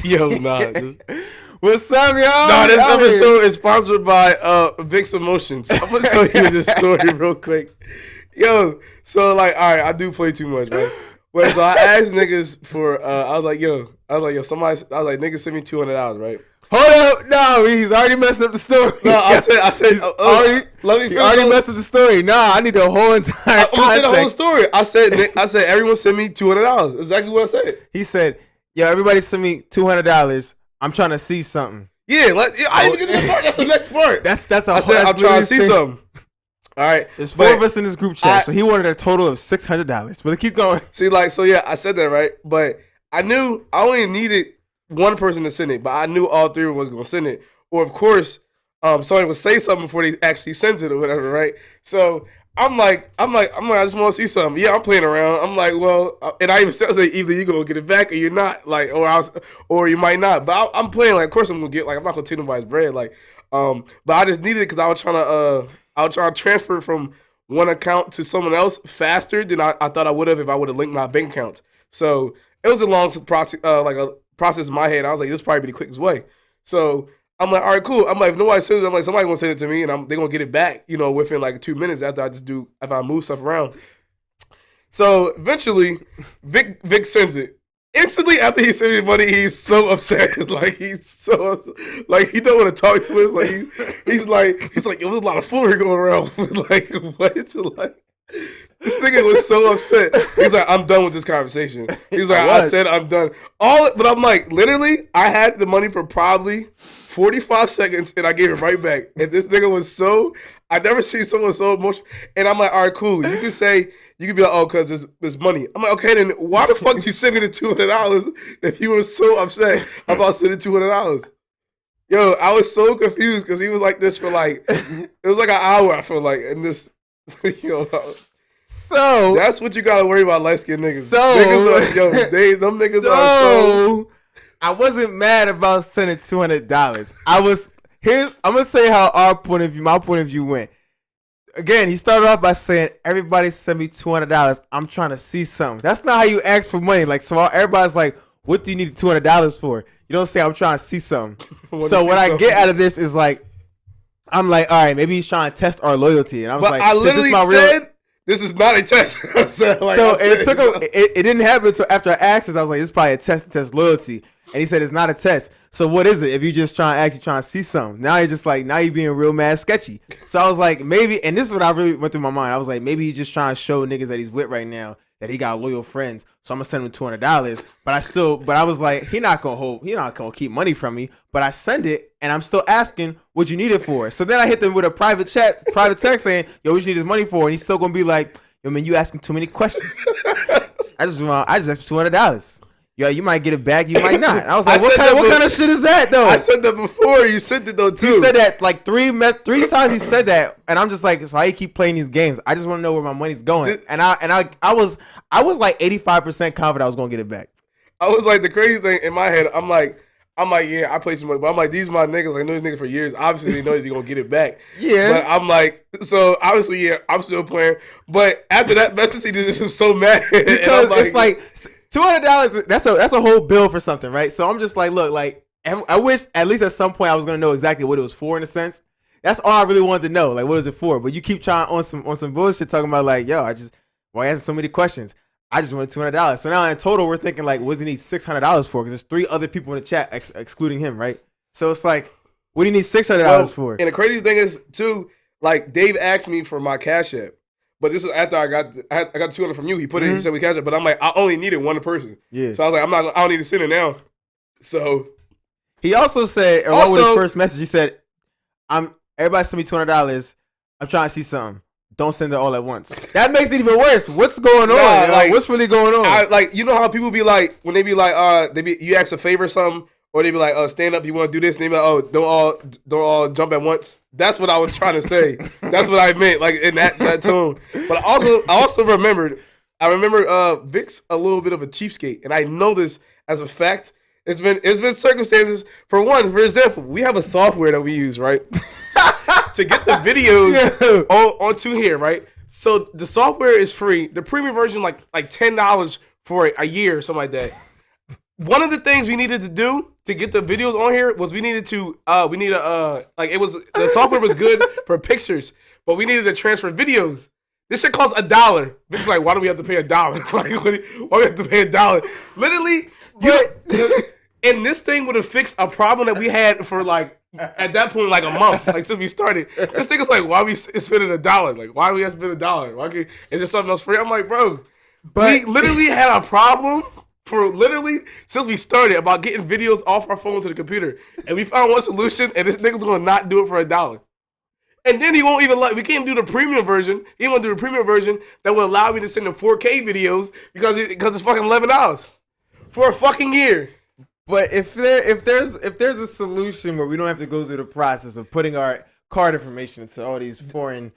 Yo, nah. What's up, y'all? Nah, this episode is sponsored by Vic's Emotions. I'm gonna tell you this story real quick. Yo, so like, all right, I do play too much, right? But so I asked niggas for, I was like, yo, somebody, I was like, niggas send me $200, right? Hold up, no, he's already messed up the story. No, I said, let me already messed up the story. Nah, I need the whole entire. I'm gonna say the whole story. I said, everyone send me $200. Exactly what I said. He said, yo, everybody send me $200. I'm trying to see something. Yeah, I didn't get to the part. That's the next part. That's I said, I'm trying to see something. All right, there's 4 of us in this group chat, so he wanted a total of $600. But keep going. See, so yeah, I said that right, but I knew I only needed one person to send it, but I knew all 3 was gonna send it. Or of course, somebody would say something before they actually sent it or whatever, right? So I'm like, I just want to see something. Yeah, I'm playing around. I'm like, well, and I even said, either you gonna get it back or you're not, or you might not. But I'm playing of course I'm gonna get, I'm not gonna take nobody's bread, but I just needed it because I was trying to transfer from one account to someone else faster than I thought I would have if I would have linked my bank accounts. So it was a long process, a process in my head. I was like, this probably be the quickest way. So I'm like, all right, cool. I'm like, if nobody sends it, I'm like, somebody's gonna send it to me, and they're gonna get it back, within 2 minutes after I move stuff around. So eventually, Vic sends it. Instantly after he sent me the money, he's so upset. He don't want to talk to us. He's like, there was a lot of foolery going around. What? This nigga was so upset. He's like, I'm done with this conversation. He's like, I said I'm done. But I'm like, literally, I had the money for probably 45 seconds, and I gave it right back. And this nigga was I never seen someone so emotional. And I'm like, all right, cool. You can be like, oh, because there's money. I'm like, okay, then why the fuck you send me the $200 if you were so upset about sending $200? Yo, I was so confused because he was like this for it was like an hour, I feel like, and this, So that's what you gotta worry about, light skinned niggas. Them niggas are so. I wasn't mad about sending $200. I'm gonna say how my point of view went. Again, he started off by saying, "Everybody send me $200. I'm trying to see something." That's not how you ask for money. So everybody's like, "What do you need $200 for?" You don't say, "I'm trying to see something." What I get out of this is I'm like, all right, maybe he's trying to test our loyalty, and I was I literally said. This is not a test. It didn't happen until after I asked this. I was like, "It's probably a test to test loyalty," and he said, "It's not a test." So what is it? If you just trying to see something, now you're just now you're being real mad sketchy. So I was like, maybe, and this is what I really went through my mind. I was like, maybe he's just trying to show niggas that he's with right now that he got loyal friends. So I'm gonna send him $200. But I was like, he not gonna keep money from me. But I send it, and I'm still asking what you need it for. So then I hit them with a private text saying, yo, what you need this money for? And he's still gonna be like, yo, man, you asking too many questions. I just asked for $200. Yo, you might get it back, you might not. I was like, what kind of shit is that though? I said that before. You sent it though too. He said that three times. He said that, and I'm just like, so how you keep playing these games? I just want to know where my money's going. And I was like 85% confident I was gonna get it back. I was like, the crazy thing in my head, I'm like, yeah, I play some money, but I'm like, these are my niggas. I know these niggas for years. Obviously, they know that you're gonna get it back. Yeah. But I'm like, so obviously, yeah, I'm still playing. But after that message, he just was so mad because it's like $200. That's a whole bill for something, right? So I'm just like, look, I wish at least at some point I was gonna know exactly what it was for in a sense. That's all I really wanted to know. What is it for? But you keep trying on some bullshit talking about yo, why asking so many questions? I just wanted $200. So now in total, we're thinking what does he need $600 for? Because there's 3 other people in the chat excluding him, right? So it's like, what do you need $600 for? And the crazy thing is too, Dave asked me for my Cash App, but this is after I got 200 from you. He put it in, he said we Cash App, but I'm like, I only needed one person. Yeah. So I was like, I don't need to send it now. So he also said, along with his first message, he said, everybody send me $200. I'm trying to see something. Don't send it all at once. That makes it even worse. What's going on? What's really going on? You know how people be like, when they be like, you ask a favor or something, or they be like, stand up, you want to do this, and they be like, oh, don't all jump at once. That's what I was trying to say. That's what I meant, in that tone. But I also remember Vic's a little bit of a cheapskate, and I know this as a fact. It's been circumstances. For example, we have a software that we use, right? To get the videos onto here, right? So the software is free. The premium version, like $10 for a year or something like that. one of the things we needed to do to get the videos on here was the software was good for pictures, but we needed to transfer videos. This shit costs $1. Vic's like, why do we have to pay $1? Like, why do we have to pay $1? Literally, and this thing would have fixed a problem that we had for like at that point like a month, like since we started. This thing is like, why we spending $1? Like, why we have to spend $1? Why can't, is there something else free? I'm like, bro, we literally had a problem for literally since we started about getting videos off our phone to the computer, and we found one solution, and this nigga's gonna not do it for $1. And then he won't even we can't do the premium version. He won't do the premium version that will allow me to send the 4K videos because it's fucking $11 for a fucking year. But if there's a solution where we don't have to go through the process of putting our card information into all these foreign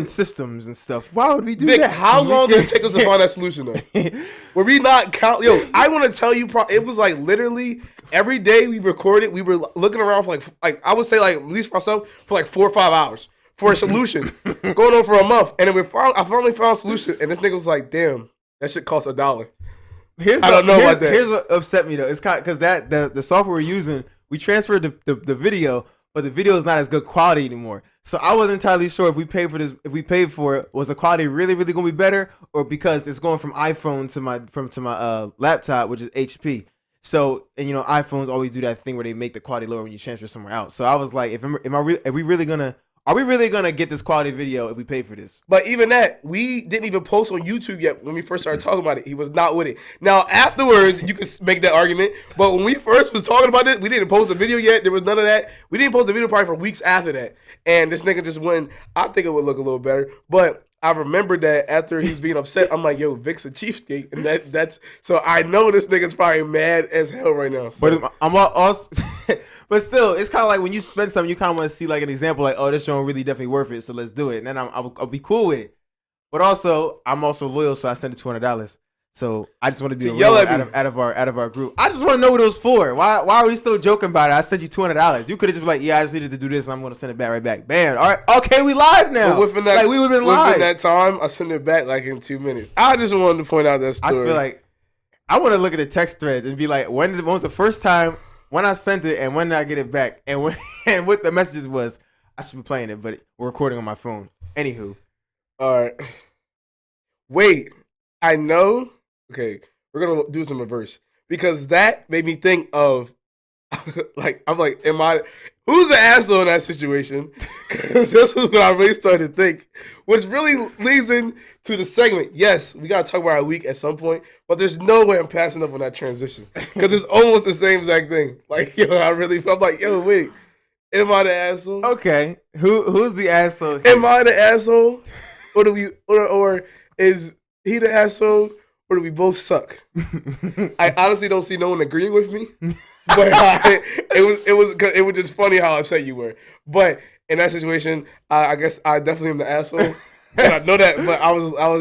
systems and stuff, why would we do Vic, that? how long did it take us to find that solution though? Were we not count? Yo, I want to tell you, it was like literally every day we recorded, we were looking around for like I would say like at least myself for like 4 or 5 hours for a solution, going on for a month, and then I finally found a solution, and this nigga was like, "Damn, that shit costs $1." I don't know about that. Here's what upset me though. It's kind because the software we're using, we transferred the video, but the video is not as good quality anymore. So I wasn't entirely sure if we paid for it, was the quality really gonna be better, or because it's going from iPhone to my laptop, which is HP. So, and you know, iPhones always do that thing where they make the quality lower when you transfer somewhere else. So I was like, are we really gonna get this quality video if we pay for this? But even that, we didn't even post on YouTube yet when we first started talking about it. He was not with it. Now, afterwards, you could make that argument. But when we first was talking about it, we didn't post a video yet. There was none of that. We didn't post a video probably for weeks after that. And this nigga just went, I think it would look a little better. But I remember that after he's being upset, I'm like, yo, Vic's a cheapskate. And that's so I know this nigga's probably mad as hell right now. So. But I'm also, but still, it's kind of like when you spend something, you kind of want to see like an example, like, oh, this joint really definitely worth it, so let's do it. And then I'll be cool with it. But also, I'm also loyal, so I send it $200. So I just want to be yell at out of our group. I just want to know what it was for. Why are we still joking about it? I sent you $200. You could have just been like, yeah, I just needed to do this, and I'm going to send it back right back. Bam. All right. Okay, we live now. But within that, we would have been live. Within that time, I sent it back like in 2 minutes. I just wanted to point out that story. I feel like I want to look at the text threads and be like, when was the first time when I sent it and when did I get it back and when and what the messages was. I should be playing it, but we're recording on my phone. Anywho. All right. Wait, I know. Okay. We're going to do some reverse because that made me think of, like, I'm like, who's the asshole in that situation? Because this is what I really started to think, which really leads into the segment. Yes, we got to talk about our week at some point, but there's no way I'm passing up on that transition because it's almost the same exact thing. Like, yo, I'm like, yo, wait, am I the asshole? Okay, who's the asshole here? Am I the asshole? Or is he the asshole? Or do we both suck? I honestly don't see no one agreeing with me, but it was just funny how upset you were. But in that situation, I guess I definitely am the asshole. And I know that, but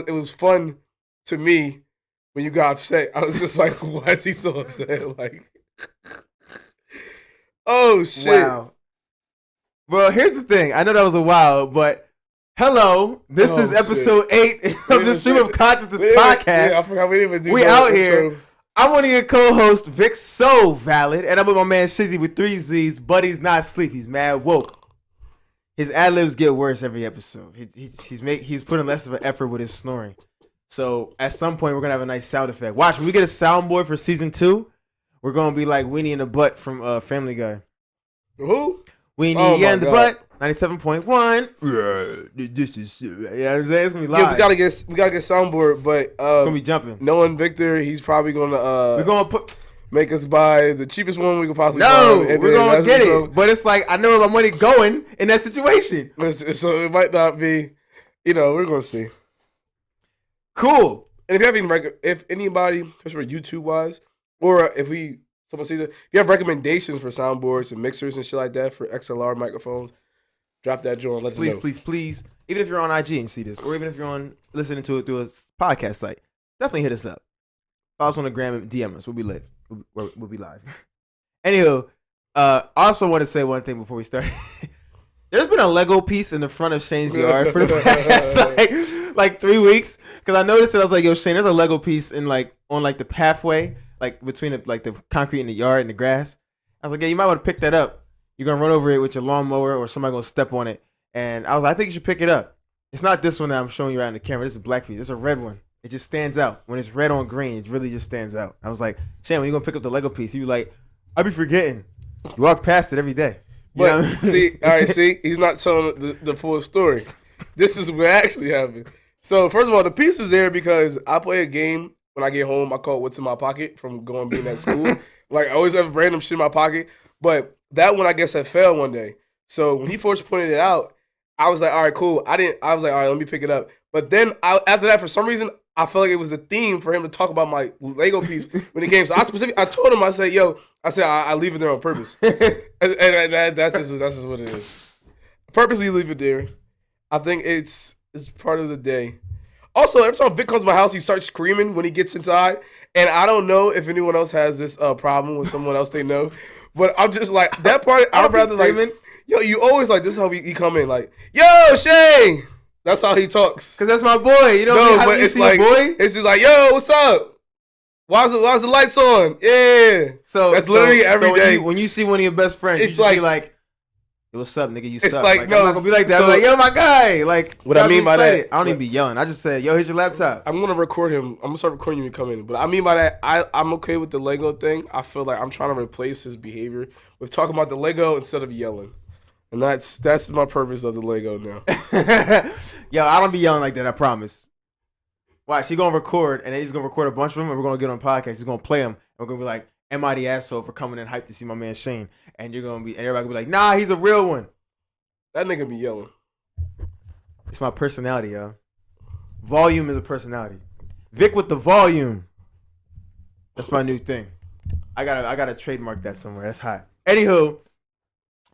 it was fun to me when you got upset. I was just like, why is he so upset? Like, oh shit! Wow. Well, here's the thing. I know that was a while, but. Hello, this is episode 8 of the Stream of Consciousness podcast. Yeah, I forgot we didn't even do We out here. I'm one of your co-hosts, VicSoValid, and I'm with my man Shizzzy with 3 Z's. Buddy's not asleep. He's mad woke. His ad-libs get worse every episode. He's putting less of an effort with his snoring. So at some point, we're going to have a nice sound effect. Watch, when we get a soundboard for season 2, we're going to be like Weenie in the Butt from Family Guy. Who? Weenie in the Butt. 97.1. This is I'm saying? It's gonna be live. Yeah, we gotta get soundboard, but it's gonna be jumping. Knowing Victor, he's probably gonna we're gonna make us buy the cheapest one we could possibly buy. No, we're gonna get it. But it's like I know where my money going in that situation. So it might not be, we're gonna see. Cool. And if anybody, especially YouTube wise, or if someone sees it, if you have recommendations for soundboards and mixers and shit like that for XLR microphones. Drop that joint. Let us know. Please. Even if you're on IG and see this, or even if you're listening to it through a podcast site, definitely hit us up. Follow us on the gram and DM us. We'll be live. We'll be live. Anywho, I also want to say one thing before we start. There's been a Lego piece in the front of Shane's yard for the past like 3 weeks. Because I noticed it. I was like, yo, Shane, there's a Lego piece on the pathway like between the concrete in the yard and the grass. I was like, yeah, you might want to pick that up. You're gonna run over it with your lawnmower, or somebody gonna step on it. And I was like, I think you should pick it up. It's not this one that I'm showing you right in the camera. This is a black piece. It's a red one. It just stands out. When it's red on green, it really just stands out. I was like, Shane, when you gonna pick up the Lego piece? He was like, I be forgetting. You walk past it every day. But see, all right, see, he's not telling the full story. This is what actually happened. So first of all, the piece is there because I play a game when I get home. I call it "What's in My Pocket" from being at school. Like I always have random shit in my pocket. But that one, I guess, I fell one day. So when he first pointed it out, I was like, all right, cool. I was like, all right, let me pick it up. But then after that, for some reason, I felt like it was a theme for him to talk about my Lego piece when he came. So I told him, I said, I leave it there on purpose. and that's just what it is. Purposely leave it there. I think it's part of the day. Also, every time Vic comes to my house, he starts screaming when he gets inside. And I don't know if anyone else has this problem with someone else they know. But I'm just like, that part, I'd rather like, yo, you always like, this is how he come in. Like, yo, Shane. That's how he talks. Because that's my boy. You know no, how but you it's see like, a boy? It's just like, yo, what's up? Why's the lights on? Yeah. So that's literally every day. When you see one of your best friends, it's you just be like, yo, what's up, nigga? You suck. Like, no, I'm not going to be like that. So, I'm like, yo, my guy. Like, what I mean by that. I don't even be yelling. I just said, yo, here's your laptop. I'm going to record him. I'm going to start recording you when you come in. But I mean by that, I'm okay with the Lego thing. I feel like I'm trying to replace his behavior with talking about the Lego instead of yelling. And that's my purpose of the Lego now. Yo, I don't be yelling like that, I promise. Watch, he's going to record, and then he's going to record a bunch of them, and we're going to get on podcast. He's going to play them, and we're going to be like, am I the asshole for coming in hyped to see my man Shane? And everybody going to be like, nah, he's a real one. That nigga be yelling. It's my personality, yo. Volume is a personality. Vic with the volume. That's my new thing. I gotta trademark that somewhere. That's hot. Anywho,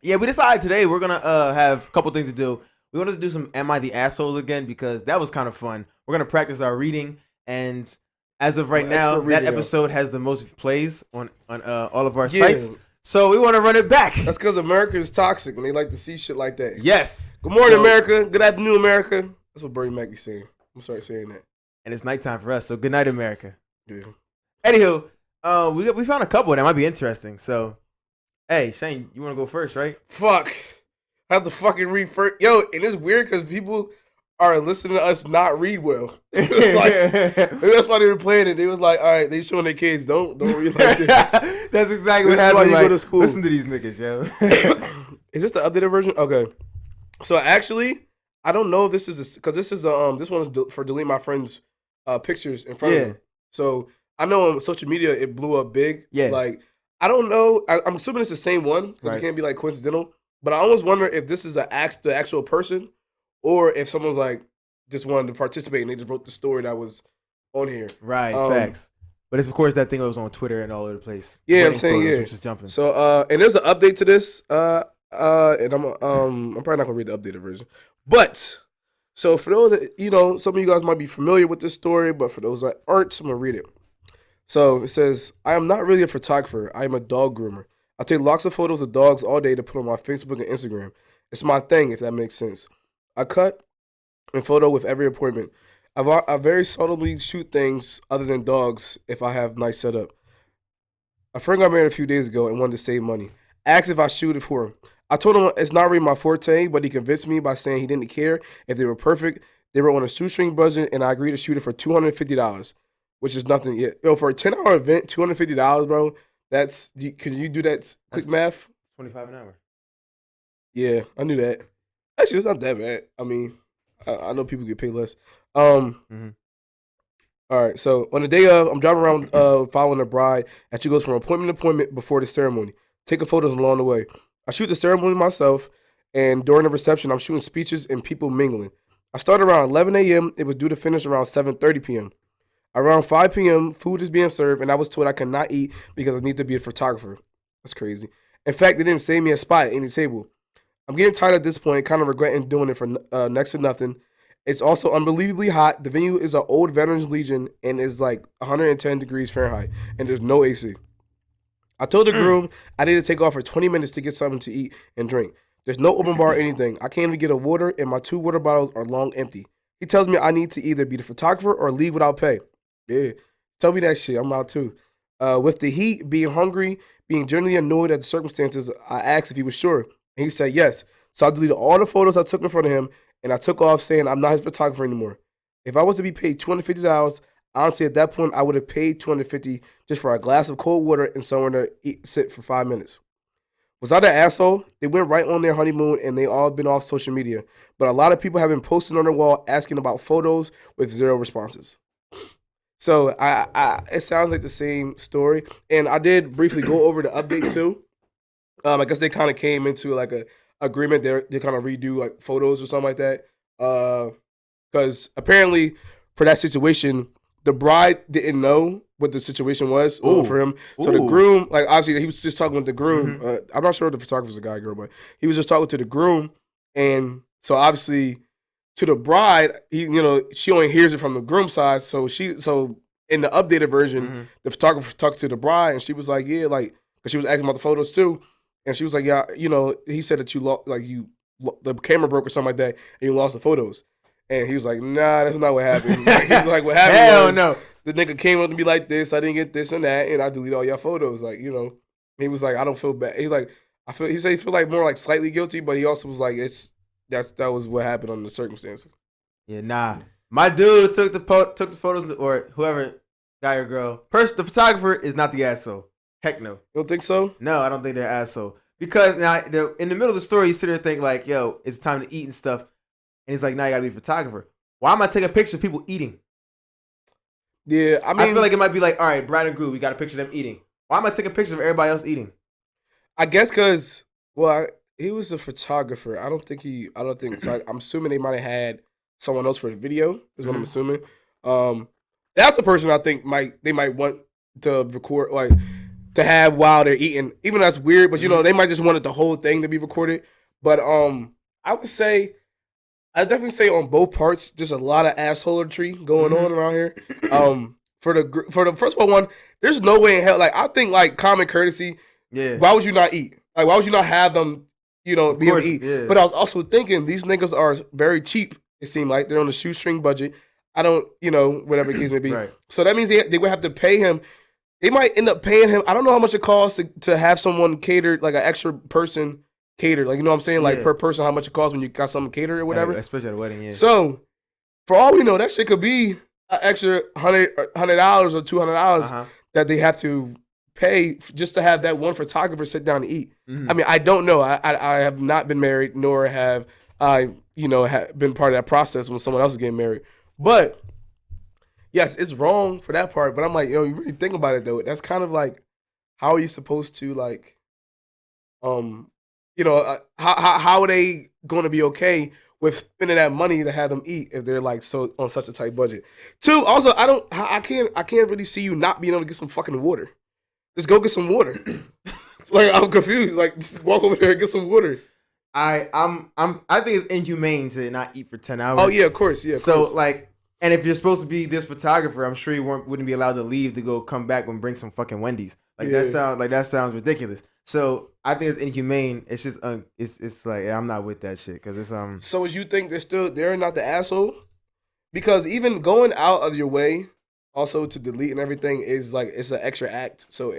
yeah, we decided today we're gonna have a couple things to do. We wanted to do some Am I the Assholes again because that was kind of fun. We're gonna practice our reading, and as of right now, that episode has the most plays on all of our sites. So we want to run it back. That's because America is toxic and they like to see shit like that. Yes. Good morning, America. Good afternoon, America. That's what Bernie Mac be saying. I'm sorry saying that. And it's nighttime for us, so good night, America. Yeah. Anywho, we found a couple that might be interesting. So, hey, Shane, you want to go first, right? Fuck. I have to fucking read first. Yo, and it's weird because people are listening to us not read well. Like, maybe that's why they were playing it. They was like, all right, they showing their kids, don't read like this. That's exactly what happened. Why you go to school. Listen to these niggas, yo. Is this the updated version? Okay. So actually, I don't know if this is because this one is for delete my friends' pictures in front of them. So I know on social media it blew up big. Yeah. Like I don't know. I'm assuming it's the same one because it can't be like coincidental. But I almost wonder if this is the actual person, or if someone's like just wanted to participate and they just wrote the story that was on here. Right. Facts. But it's of course that thing that was on Twitter and all over the place. Yeah, I'm saying yeah. Just jumping. So and there's an update to this. And I'm probably not gonna read the updated version. But so for those that some of you guys might be familiar with this story, but for those that aren't, I'm gonna read it. So it says, I am not really a photographer. I am a dog groomer. I take lots of photos of dogs all day to put on my Facebook and Instagram. It's my thing, if that makes sense. I cut and photo with every appointment. I very subtly shoot things other than dogs if I have nice setup. A friend got married a few days ago and wanted to save money. Asked if I shoot it for him. I told him it's not really my forte, but he convinced me by saying he didn't care if they were perfect. They were on a shoestring budget, and I agreed to shoot it for $250, which is nothing yet. Yo, for a 10-hour event, $250, bro. Can you do that quick math? $25 an hour. Yeah, I knew that. Actually, it's not that bad. I mean, I know people get paid less. All right, so on the day of, I'm driving around following a bride, and she goes from appointment to appointment before the ceremony, taking photos along the way. I shoot the ceremony myself, and during the reception, I'm shooting speeches and people mingling. I started around 11 a.m. It was due to finish around 7:30 p.m. Around 5 p.m., food is being served, and I was told I could not eat because I need to be a photographer. That's crazy. In fact, they didn't save me a spot at any table. I'm getting tired at this point, kind of regretting doing it for next to nothing. It's also unbelievably hot. The venue is an old Veterans Legion and is like 110 degrees Fahrenheit, and there's no AC. I told the groom I need to take off for 20 minutes to get something to eat and drink. There's no open bar or anything. I can't even get a water, and my 2 water bottles are long empty. He tells me I need to either be the photographer or leave without pay. Yeah, tell me that shit. I'm out too. With the heat, being hungry, being generally annoyed at the circumstances, I asked if he was sure, and he said yes. So I deleted all the photos I took in front of him, and I took off saying I'm not his photographer anymore. If I was to be paid $250, honestly, at that point, I would have paid $250 just for a glass of cold water and somewhere to sit for 5 minutes. Was I the asshole? They went right on their honeymoon and they all been off social media. But a lot of people have been posting on their wall asking about photos with zero responses. So it sounds like the same story. And I did briefly go over the update too. I guess they kind of came into like a agreement there. They kind of redo like photos or something like that. Because apparently for that situation, the bride didn't know what the situation was for him. So the groom, like obviously he was just talking with the groom. I'm not sure if the photographer's a guy or girl, but he was just talking to the groom. And so obviously to the bride, she only hears it from the groom side. So in the updated version, the photographer talked to the bride and she was like, yeah, like, because she was asking about the photos too. And she was like, yeah, he said that the camera broke or something like that and you lost the photos. And he was like, nah, that's not what happened. He was like, what happened Hell was no. the nigga came up to me like this, I didn't get this and that, and I deleted all your photos. Like, he was like, I don't feel bad. He's like, he said he feel like more like slightly guilty, but he also was like, that was what happened under the circumstances. Yeah, nah. My dude took the photos, or whoever, guy or girl. The photographer is not the asshole. Heck no. You don't think so? No, I don't think they're asshole. Because now, in the middle of the story, you sit there and think like, yo, it's time to eat and stuff. And he's like, now you gotta be a photographer. Why am I taking pictures of people eating? Yeah, I feel like it might be like, all right, Brad and Gru, we got a picture of them eating. Why am I taking pictures of everybody else eating? I guess because, he was a photographer. I don't think so. I'm assuming they might have had someone else for the video, is what I'm assuming. That's a person I think they might want to record, like, to have while they're eating. Even though that's weird, but, they might just wanted the whole thing to be recorded. But I definitely say on both parts, just a lot of assholery going on around here. For the first one, there's no way in hell. Like I think like common courtesy. Yeah. Why would you not eat? Like why would you not have them? Be able to eat. Yeah. But I was also thinking these niggas are very cheap. It seemed like they're on a shoestring budget. I don't, whatever the case may be. Right. So that means they would have to pay him. They might end up paying him. I don't know how much it costs to have someone catered, like an extra person catered, like, you know what I'm saying? Like, per person, how much it costs when you got something catered or whatever. Yeah, especially at a wedding, yeah. So, for all we know, that shit could be an extra $100 or $200 that they have to pay just to have that one photographer sit down and eat. I mean, I don't know. I have not been married, nor have I, been part of that process when someone else is getting married. But, yes, it's wrong for that part. But I'm like, yo, you really think about it, though. That's kind of like, how are you supposed to, like, how are they going to be okay with spending that money to have them eat if they're like so on such a tight budget? Two, also, I can't really see you not being able to get some fucking water. Just go get some water. Like I'm confused. Like just walk over there and get some water. I think it's inhumane to not eat for 10 hours. Oh yeah, of course, yeah. Like, and if you're supposed to be this photographer, I'm sure you wouldn't be allowed to leave to go come back and bring some fucking Wendy's. Like that sounds ridiculous. So I think it's inhumane. It's just it's like I'm not with that shit because it's So as you think they're not the asshole? Because even going out of your way, also to delete and everything is like it's an extra act. So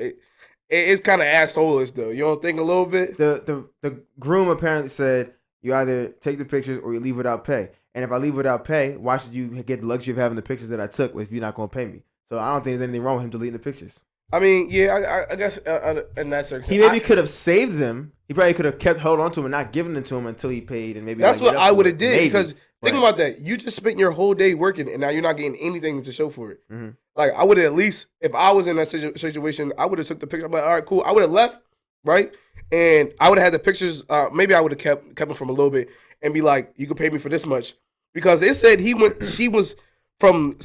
it's kind of asshole-ish though. You don't think a little bit? The groom apparently said you either take the pictures or you leave without pay. And if I leave without pay, why should you get the luxury of having the pictures that I took if you're not going to pay me? So I don't think there's anything wrong with him deleting the pictures. I mean, yeah, I guess in that circumstance. He maybe could have saved them. He probably could have hold on to them and not given them to him until he paid. And maybe that's what I would have did. Because think about that. You just spent your whole day working and now you're not getting anything to show for it. Mm-hmm. Like, I would have at least, if I was in that situation, I would have took the picture. I'm like, all right, cool. I would have left, right? And I would have had the pictures. Maybe I would have kept them from a little bit and be like, you can pay me for this much. Because it said she was from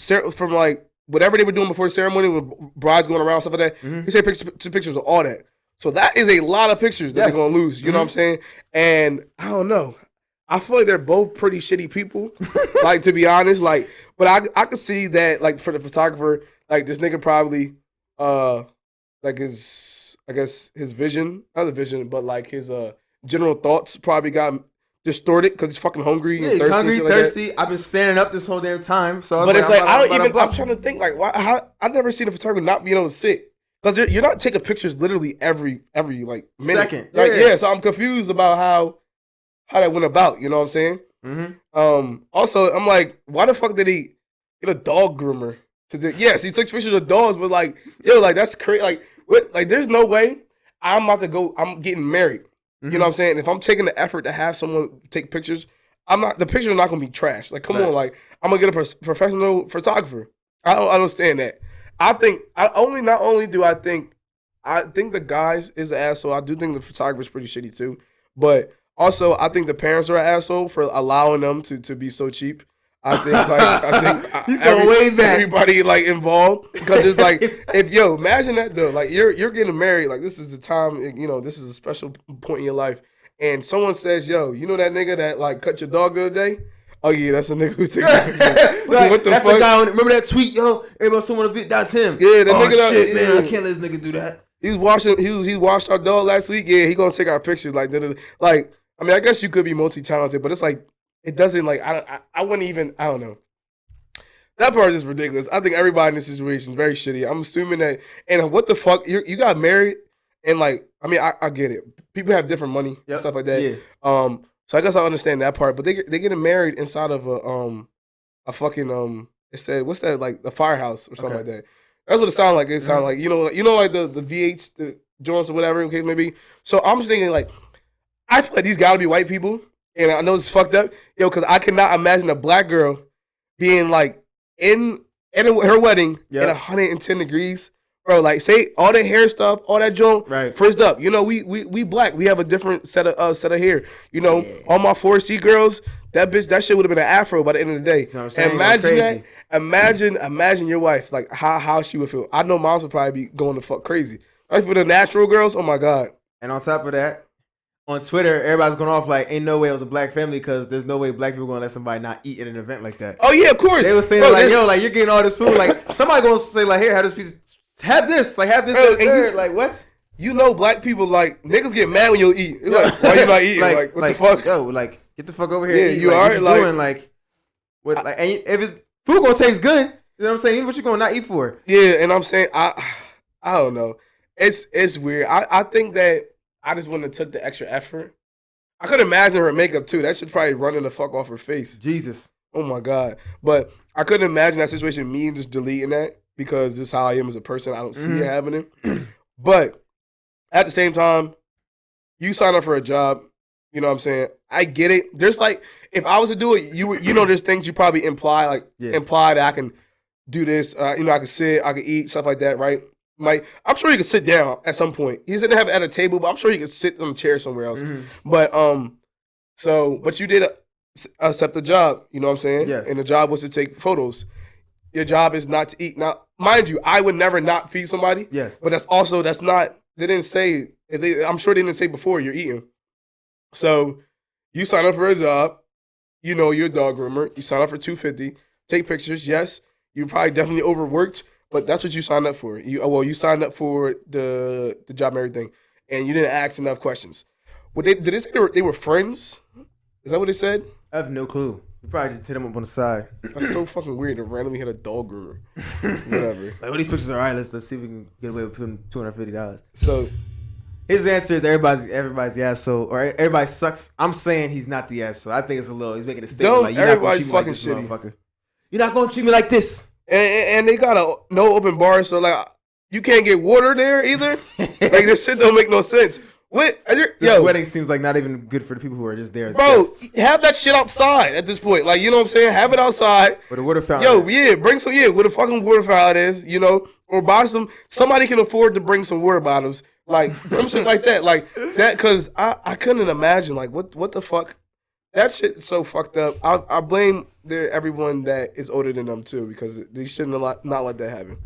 like, whatever they were doing before the ceremony, with brides going around, stuff like that, he said pictures of all that. So that is a lot of pictures that they're going to lose. You know what I'm saying? And I don't know. I feel like they're both pretty shitty people, like, to be honest. Like, but I could see that, like, for the photographer, like, this nigga probably, like, his vision, not the vision, but, like, his general thoughts probably got distorted because he's fucking hungry. Yeah, he's hungry, thirsty. Like, I've been standing up this whole damn time. So, but it's like, I'm trying to think, like, why? I've never seen a photographer not being able to sit because you're not taking pictures literally every like minute. Second. Like, Yeah. so I'm confused about how that went about. You know what I'm saying? Mm-hmm. Also, I'm like, why the fuck did he get a dog groomer to do? Yes, he took pictures of dogs, but like, yo, like that's crazy. Like, what? Like, there's no way I'm about to go. I'm getting married. You know what I'm saying? If I'm taking the effort to have someone take pictures, the pictures are not gonna be trash. Like, come on, like, I'm gonna get a professional photographer. I don't understand that. I think not only do I think the guys is an asshole. I do think the photographer's pretty shitty too, but also I think the parents are an asshole for allowing them to be so cheap. I think He's going way back. Everybody like involved, because it's like, imagine that though. Like, you're getting married. Like, this is the time. You know, this is a special point in your life. And someone says, yo, you know that nigga that like cut your dog the other day? Oh yeah, that's a nigga who's taking pictures. Like, what the that's fuck? the guy. Remember that tweet, yo? Everybody someone a bit. That's him. Yeah, the nigga. Shit, man, I can't let this nigga do that. He washed our dog last week. Yeah, he gonna take our pictures. Like, I mean, I guess you could be multi-talented, but it's like, it doesn't, like, I wouldn't even, I don't know. That part is just ridiculous. I think everybody in this situation is very shitty. I'm assuming that, and what the fuck, you got married, and like, I mean, I get it. People have different money and stuff like that. Yeah. So I guess I understand that part, but they getting married inside of a fucking it said, what's that, like the firehouse or something like that. That's what it sounded like. It sounded like, you know, like the VH, the joints or whatever, okay, maybe. So I'm just thinking, like, I feel like these gotta be white people, and I know it's fucked up, because I cannot imagine a black girl being like in her wedding at 110 degrees, bro. Like, say all the hair stuff, all that junk, right? First up, you know, we black, we have a different set of hair. You know, all my 4C girls, that shit would have been an afro by the end of the day. You know what I'm saying? Imagine that. Imagine your wife, like how she would feel. I know moms would probably be going the fuck crazy. Like, for the natural girls, oh my god. And on top of that, on Twitter, everybody's going off like, ain't no way it was a black family, because there's no way black people going to let somebody not eat at an event like that. Oh yeah, of course. They were saying, bro, like, yo, like, you're getting all this food. Like, somebody going to say, like, here, have this piece. Have this. Like, have this. Bro, like, what? You know, black people, like, niggas get mad when you eat. It's like, why you not eating? Like, what the fuck? Yo, like, get the fuck over here. Yeah, and eat. you like, alright, what you like, doing? Like, what? Like, and if it's food gonna taste good, you know what I'm saying? What you gonna not eat for? Yeah, and I'm saying, I don't know. It's weird. I think that I just wouldn't have took the extra effort. I could imagine her makeup too. That shit's probably running the fuck off her face. Jesus. Oh my god. But I couldn't imagine that situation, me just deleting that, because this is how I am as a person. I don't see it happening. But at the same time, you sign up for a job. You know what I'm saying? I get it. There's like, if I was to do it, you know, there's things you probably imply that I can do this. You know, I can sit, I can eat, stuff like that, right? Like, I'm sure you could sit down at some point. He didn't have it at a table, but I'm sure you could sit on a chair somewhere else. But but you did accept the job. You know what I'm saying? Yes. And the job was to take photos. Your job is not to eat. Now, mind you, I would never not feed somebody. Yes. But that's not. They didn't say. I'm sure they didn't say before you're eating. So you sign up for a job. You know, you're a dog groomer. You sign up for $250. Take pictures. Yes, you probably definitely overworked, but that's what you signed up for. You signed up for the job and everything, and you didn't ask enough questions. Did they say they were friends? Is that what they said? I have no clue. You probably just hit him up on the side. That's so fucking weird to randomly hit a dog groomer. Whatever. Like, well, these pictures are all right. Let's see if we can get away with putting $250. So his answer is everybody's the asshole, or everybody sucks. I'm saying he's not the asshole. I think it's a little. He's making a statement like, you're not gonna treat me like this, motherfucker. You're not gonna treat me like this. And they got no open bar, so like, you can't get water there either. Like, this shit don't make no sense. What? This wedding seems like not even good for the people who are just there as bro, guests. Have that shit outside at this point. Like, you know what I'm saying? Have it outside. With a water fountain. Bring some, where the fucking water fountain is, you know? Or buy somebody can afford to bring some water bottles. Like, some shit like that. Like, that, because I couldn't imagine, like, what the fuck? That shit's so fucked up. I blame everyone that is older than them, too, because they shouldn't not let that happen.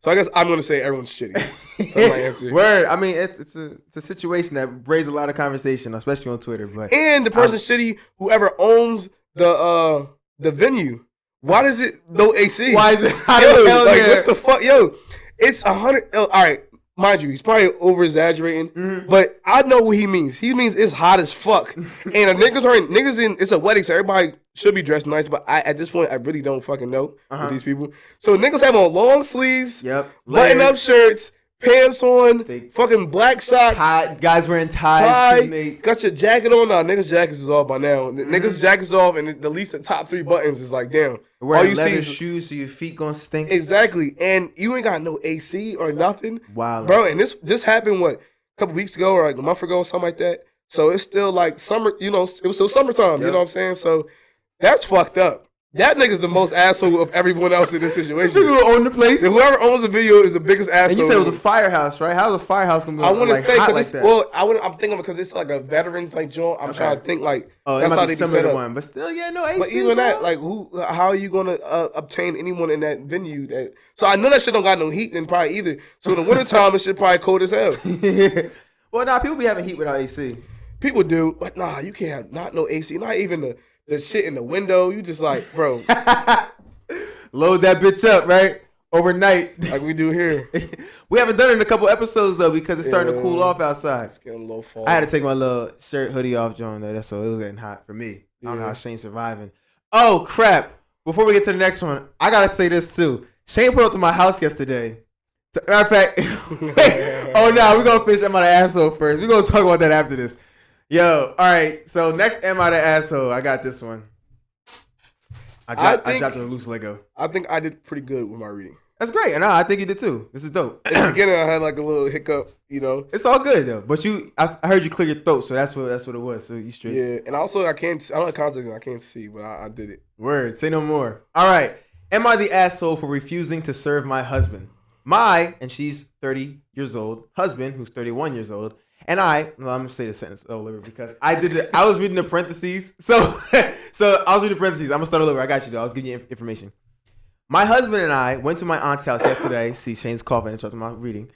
So I guess I'm gonna say everyone's shitty. That's my answer. Word. I mean, it's a situation that raised a lot of conversation, especially on Twitter. But and the person's shitty, whoever owns the venue. Why does it no AC? Why is it? What the fuck, yo? It's 100. All right, mind you, he's probably over exaggerating, but I know what he means. He means it's hot as fuck, and the niggas in. It's a wedding, so everybody should be dressed nice, but at this point I really don't fucking know with these people. So niggas have on long sleeves, button up shirts, pants on, fucking black socks. Guys wearing ties. Got your jacket on. Nah, niggas' jackets is off by now. Niggas' jackets off, and at least the top 3 buttons is like, damn. Wearing leather shoes so your feet gonna stink. Exactly. And you ain't got no AC or nothing. Wow. Bro, and this happened, a couple weeks ago or like a month ago or something like that. So it's still like summer, it was still summertime, you know what I'm saying? So that's fucked up. That nigga's the most asshole of everyone else in this situation. Who own the place? Whoever owns the video is the biggest asshole. And you said it was a firehouse, right? How's a firehouse gonna be I want to say, hot like that? I'm thinking because it's like a veterans like joint. I'm trying to think like that's how they set up. One, but still, no AC. But even that, like, how are you gonna obtain anyone in that venue? So I know that shit don't got no heat then probably either. So in the wintertime, it shit probably cold as hell. Well, people be having heat without AC. People do, but you can't have no AC. Not even the shit in the window. You just like, bro. Load that bitch up, right? Overnight. Like we do here. We haven't done it in a couple episodes, though, because it's starting to cool off outside. It's getting a little fall. I had to take my little shirt, hoodie off, John, though. So it was getting hot for me. I don't know how Shane's surviving. Oh, crap. Before we get to the next one, I got to say this, too. Shane pulled up to my house yesterday. Matter of fact, we're going to finish Am I the Asshole first. We're going to talk about that after this. Yo, all right. So next, Am I the Asshole? I got this one. I dropped a loose Lego. I think I did pretty good with my reading. That's great, and I think you did too. This is dope. In the beginning, I had like a little hiccup, It's all good though. But I heard you clear your throat, so that's what it was. So you straight. Yeah, and also I don't have context, I can't see, but I did it. Word. Say no more. All right. Am I the asshole for refusing to serve my husband? And she's 30 years old, husband, who's 31 years old, and I'm going to say the sentence over because I was reading the parentheses. So I was reading the parentheses. I'm going to start all over. I got you, though. I was giving you information. My husband and I went to my aunt's house yesterday. See, Shane's coughing. Interrupting my reading.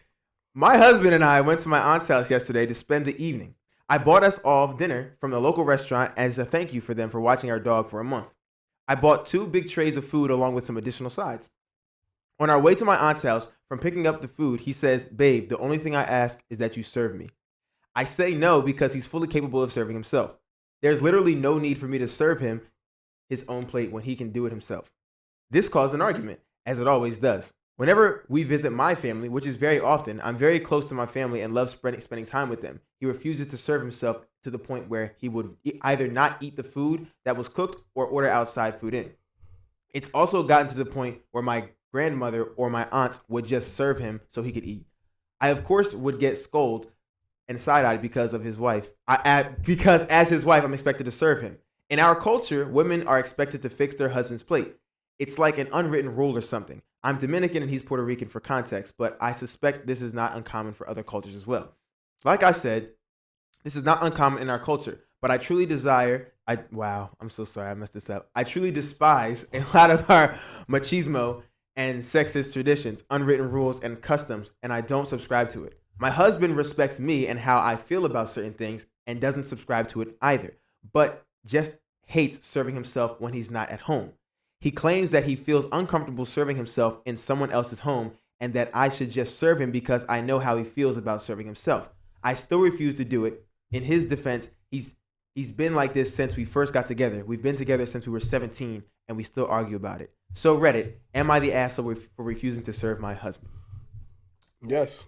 My husband and I went to my aunt's house yesterday to spend the evening. I bought us all dinner from the local restaurant as a thank you for them for watching our dog for a month. I bought 2 big trays of food along with some additional sides. On our way to my aunt's house, from picking up the food, he says, "Babe, the only thing I ask is that you serve me." I say no because he's fully capable of serving himself. There's literally no need for me to serve him his own plate when he can do it himself. This caused an argument, as it always does. Whenever we visit my family, which is very often, I'm very close to my family and love spending time with them. He refuses to serve himself to the point where he would either not eat the food that was cooked or order outside food in. It's also gotten to the point where my grandmother or my aunts would just serve him so he could eat. I, of course, would get scolded and side-eyed because of his wife. Because as his wife, I'm expected to serve him. In our culture, women are expected to fix their husband's plate. It's like an unwritten rule or something. I'm Dominican and he's Puerto Rican for context, but I suspect this is not uncommon for other cultures as well. Like I said, this is not uncommon in our culture, but I truly I'm so sorry, I messed this up. I truly despise a lot of our machismo and sexist traditions, unwritten rules, and customs, and I don't subscribe to it. My husband respects me and how I feel about certain things and doesn't subscribe to it either, but just hates serving himself when he's not at home. He claims that he feels uncomfortable serving himself in someone else's home and that I should just serve him because I know how he feels about serving himself. I still refuse to do it. In his defense, he's been like this since we first got together. We've been together since we were 17 and we still argue about it. So Reddit, am I the asshole for refusing to serve my husband? Yes.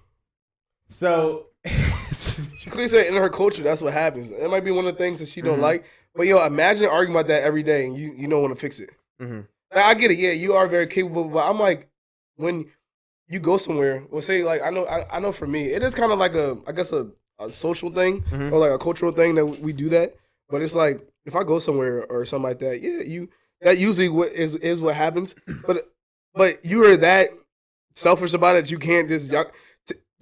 So she clearly said in her culture that's what happens. It might be one of the things that she don't like. But imagine arguing about that every day and you don't want to fix it. Mm-hmm. Like, I get it. Yeah, you are very capable. But I'm like, when you go somewhere, well, say like I know for me, it is kind of like a social thing or like a cultural thing that we do that. But it's like if I go somewhere or something like that, that usually is what happens. But you are that selfish about it. You can't just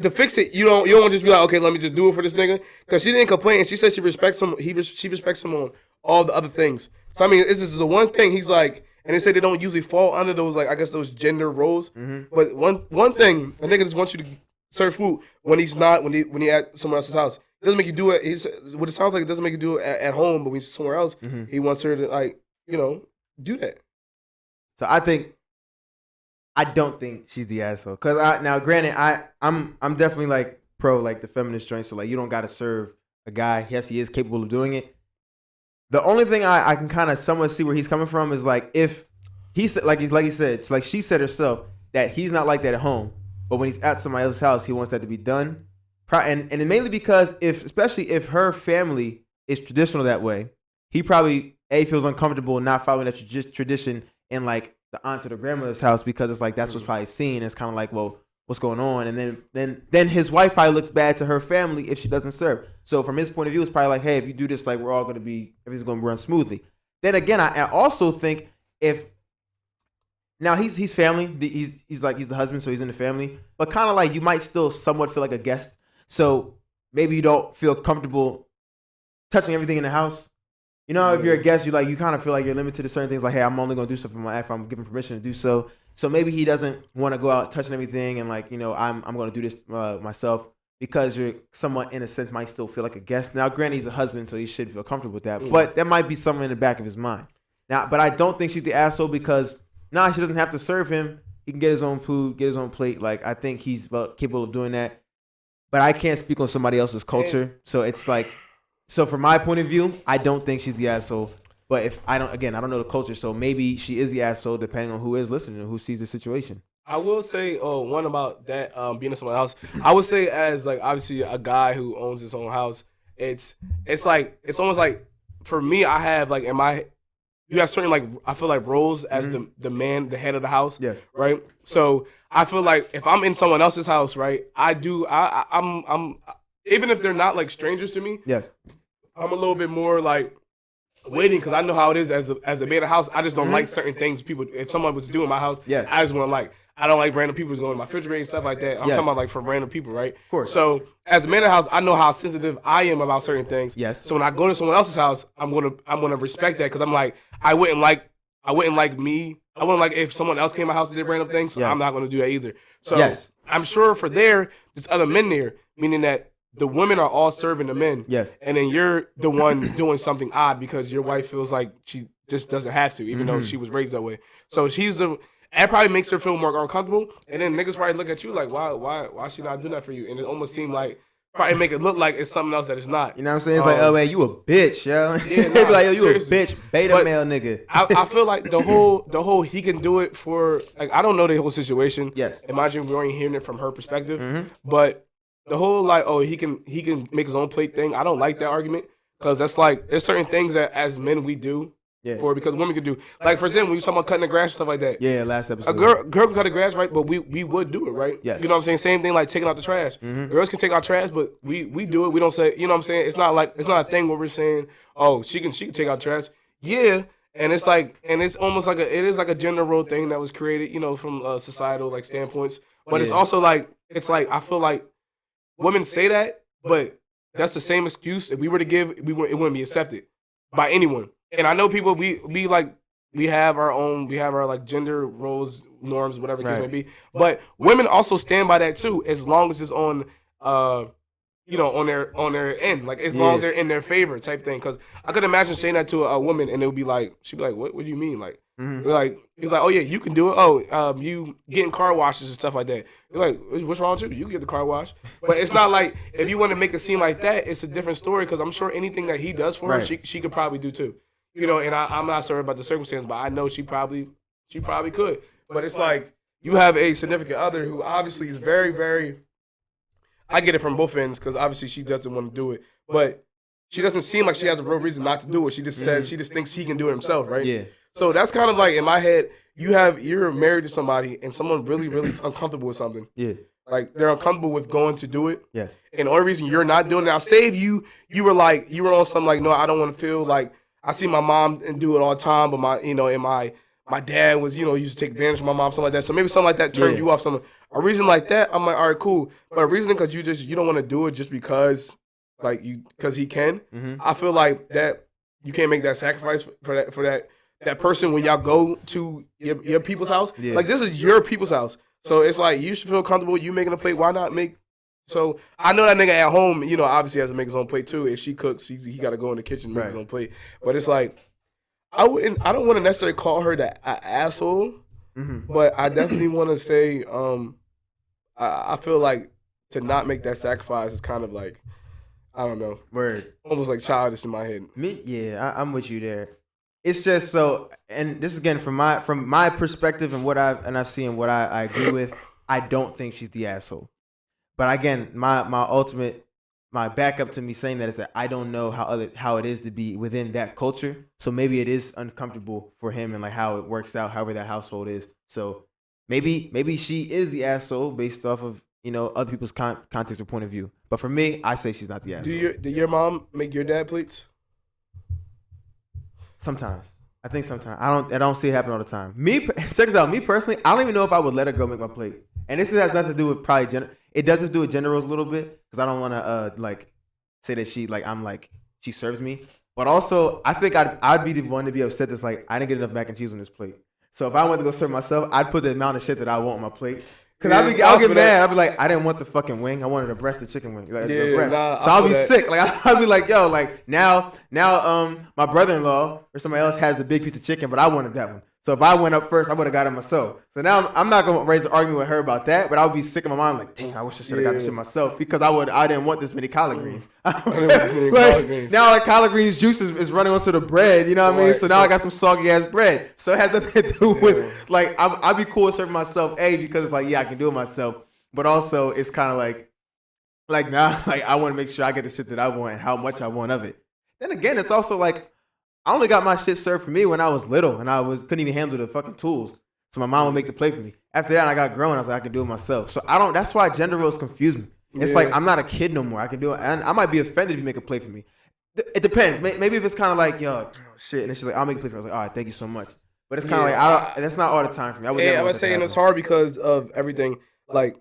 to fix it. You don't want to just be like, okay, let me just do it for this nigga, because she didn't complain. She said she respects him. She respects him on all the other things. So I mean, this is the one thing he's like, and they say they don't usually fall under those like those gender roles. Mm-hmm. But one thing, a nigga just wants you to serve food when he's not when he at someone else's house. It doesn't make you do it. What it sounds like, it doesn't make you do it at home, but when he's somewhere else, he wants her to do that. So I don't think she's the asshole. Cause now granted, I'm definitely like pro like the feminist joint. So like you don't gotta serve a guy. Yes, he is capable of doing it. The only thing I can kind of somewhat see where he's coming from is like if he said like he said like she said herself that he's not like that at home, but when he's at somebody else's house, he wants that to be done. And mainly because especially if her family is traditional that way, he probably feels uncomfortable not following that tradition in like the aunt or the grandmother's house because it's like that's what's probably seen. It's kind of like, well, what's going on? And then his wife probably looks bad to her family if she doesn't serve. So from his point of view, it's probably like, hey, if you do this, like we're all everything's going to run smoothly. Then again, I also think if now he's family, he's the husband, so he's in the family, but kind of like you might still somewhat feel like a guest. So maybe you don't feel comfortable touching everything in the house. You know, if you're a guest, you kind of feel like you're limited to certain things. Like, hey, I'm only gonna do stuff for my wife. I'm given permission to do so. So maybe he doesn't want to go out touching everything and like, you know, I'm gonna do this myself because you're somewhat in a sense might still feel like a guest. Now, granted, he's a husband, so he should feel comfortable with that. But that might be something in the back of his mind. Now, but I don't think she's the asshole because she doesn't have to serve him. He can get his own food, get his own plate. Like I think he's capable of doing that. But I can't speak on somebody else's culture, so it's like. So from my point of view, I don't think she's the asshole. But if I don't know the culture, so maybe she is the asshole depending on who is listening and who sees the situation. I will say one about that being in someone's house. I would say as like obviously a guy who owns his own house, it's almost like for me I have like you have certain like I feel like roles as the man, the head of the house. Yes. Right. So I feel like if I'm in someone else's house, right, I'm even if they're not like strangers to me. Yes. I'm a little bit more like waiting because I know how it is as a man of the house. I just don't like certain things people. If someone was to do in my house, yes. I just want to like. I don't like random people going in my refrigerator and stuff like that. I'm talking about like for random people, right? Of course. So as a man of the house, I know how sensitive I am about certain things. Yes. So when I go to someone else's house, I'm gonna respect that because I'm like I wouldn't like if someone else came to my house and did random things. So I'm not gonna do that either. So I'm sure for there's other men there, meaning that. The women are all serving the men. Yes. And then you're the one doing something odd because your wife feels like she just doesn't have to, even though she was raised that way. So that probably makes her feel more uncomfortable. And then niggas probably look at you like, why she not doing that for you? And it almost seemed like, probably make it look like it's something else that it's not. You know what I'm saying? It's like, oh man, you a bitch, yo. Yeah, They be like, yo, you seriously. a bitch, beta male nigga. I feel like the whole he can do it for, like, I don't know the whole situation. Yes. Imagine we're only hearing it from her perspective. But the whole like, oh, he can make his own plate thing. I don't like that argument because that's like there's certain things that as men we do because women can do. Like for example, when you talking about cutting the grass and stuff like that. Yeah, last episode. A girl can cut the grass, right? But we would do it, right? Yes. You know what I'm saying? Same thing like taking out the trash. Girls can take out trash, but we do it. We don't say, you know what I'm saying? It's not a thing where we're saying, oh, she can take out trash. Yeah. And it's almost like it is like a gender role thing that was created, you know, from societal like standpoints. But it's also like I feel like women say that, but that's the same excuse if we were to give, it wouldn't be accepted by anyone. And I know people we have our like gender roles, norms, whatever the case may be. But women also stand by that too, as long as it's on on their end, like as long as they're in their favor type thing. Because I could imagine saying that to a woman and it would be like, she'd be like, what do you mean? Like, like he's like, oh yeah, you can do it. Oh, you getting car washes and stuff like that. You're like, what's wrong with you? You can get the car wash. But it's not like if you want to make it seem like that, it's a different story. Because I'm sure anything that he does for her, she could probably do too. You know, and I'm not sorry about the circumstance, but I know she probably could. But it's like you have a significant other who obviously is very, very. I get it from both ends because obviously she doesn't want to do it, but she doesn't seem like she has a real reason not to do it. She just says she just thinks he can do it himself, right? Yeah. So that's kind of like in my head, you're married to somebody and someone really, really uncomfortable with something. Yeah. Like they're uncomfortable with going to do it. Yes. And the only reason you're not doing it, now say if you were on something like, no, I don't want to feel like I see my mom and do it all the time, but my dad was, used to take advantage of my mom, something like that. So maybe something like that turned you off. Something. A reason like that, I'm like, all right, cool. But a reason because you don't want to do it just because he can. I feel like that you can't make that sacrifice for that person when y'all go to your people's house. Yeah. Like this is your people's house, so it's like you should feel comfortable. You making a plate, why not make? So I know that nigga at home, obviously has to make his own plate too. If she cooks, he got to go in the kitchen and make his own plate. But it's like I don't want to necessarily call her an asshole, but I definitely want to say I feel like to not make that sacrifice is kind of like I don't know. Word. Almost like childish in my head. I'm with you there. It's just so, and this is again from my perspective and what I've seen, what I agree with. I don't think she's the asshole. But again, my backup to me saying that is that I don't know how it is to be within that culture. So maybe it is uncomfortable for him and like how it works out, however that household is. So maybe she is the asshole based off of other people's context or point of view. But for me, I say she's not the asshole. Did your mom make your dad plates? Sometimes. I think sometimes. I don't see it happen all the time. Check this out. Me personally, I don't even know if I would let a girl make my plate. And this has nothing to do with probably gender. It does have to do with gender roles a little bit because I don't want to say that she serves me. But also, I think I'd be the one to be upset that's like I didn't get enough mac and cheese on this plate. So if I went to go serve myself, I'd put the amount of shit that I want on my plate. Cause I'll get mad. I'll be like, I didn't want the fucking wing. I wanted a breast of chicken wing. Like, the breast. So I'll be sick. Like I'll be like, yo, like now, my brother-in-law or somebody else has the big piece of chicken, but I wanted that one. So if I went up first, I would have got it myself. So now I'm not gonna raise an argument with her about that, but I'll be sick in my mind, like, damn, I wish I should have got this shit myself because I didn't want this many collard greens. Now like collard greens juice is running onto the bread, you know what I mean? So now I got some soggy ass bread. So it has nothing to do with like I'll be cool with serving myself, because it's like I can do it myself, but also it's kind of like now like I want to make sure I get the shit that I want and how much I want of it. Then again, it's also like I only got my shit served for me when I was little and couldn't even handle the fucking tools. So my mom would make the plate for me. After that, I got grown. I was like, I can do it myself. So that's why gender roles confuse me. It's like I'm not a kid no more. I can do it, and I might be offended if you make a plate for me. It depends. Maybe if it's kind of like yo, shit, and then she's like, I'll make a plate for you. I was like, all right, thank you so much. But it's kind of like that's not all the time for me. I was saying it's hard because of everything. Like,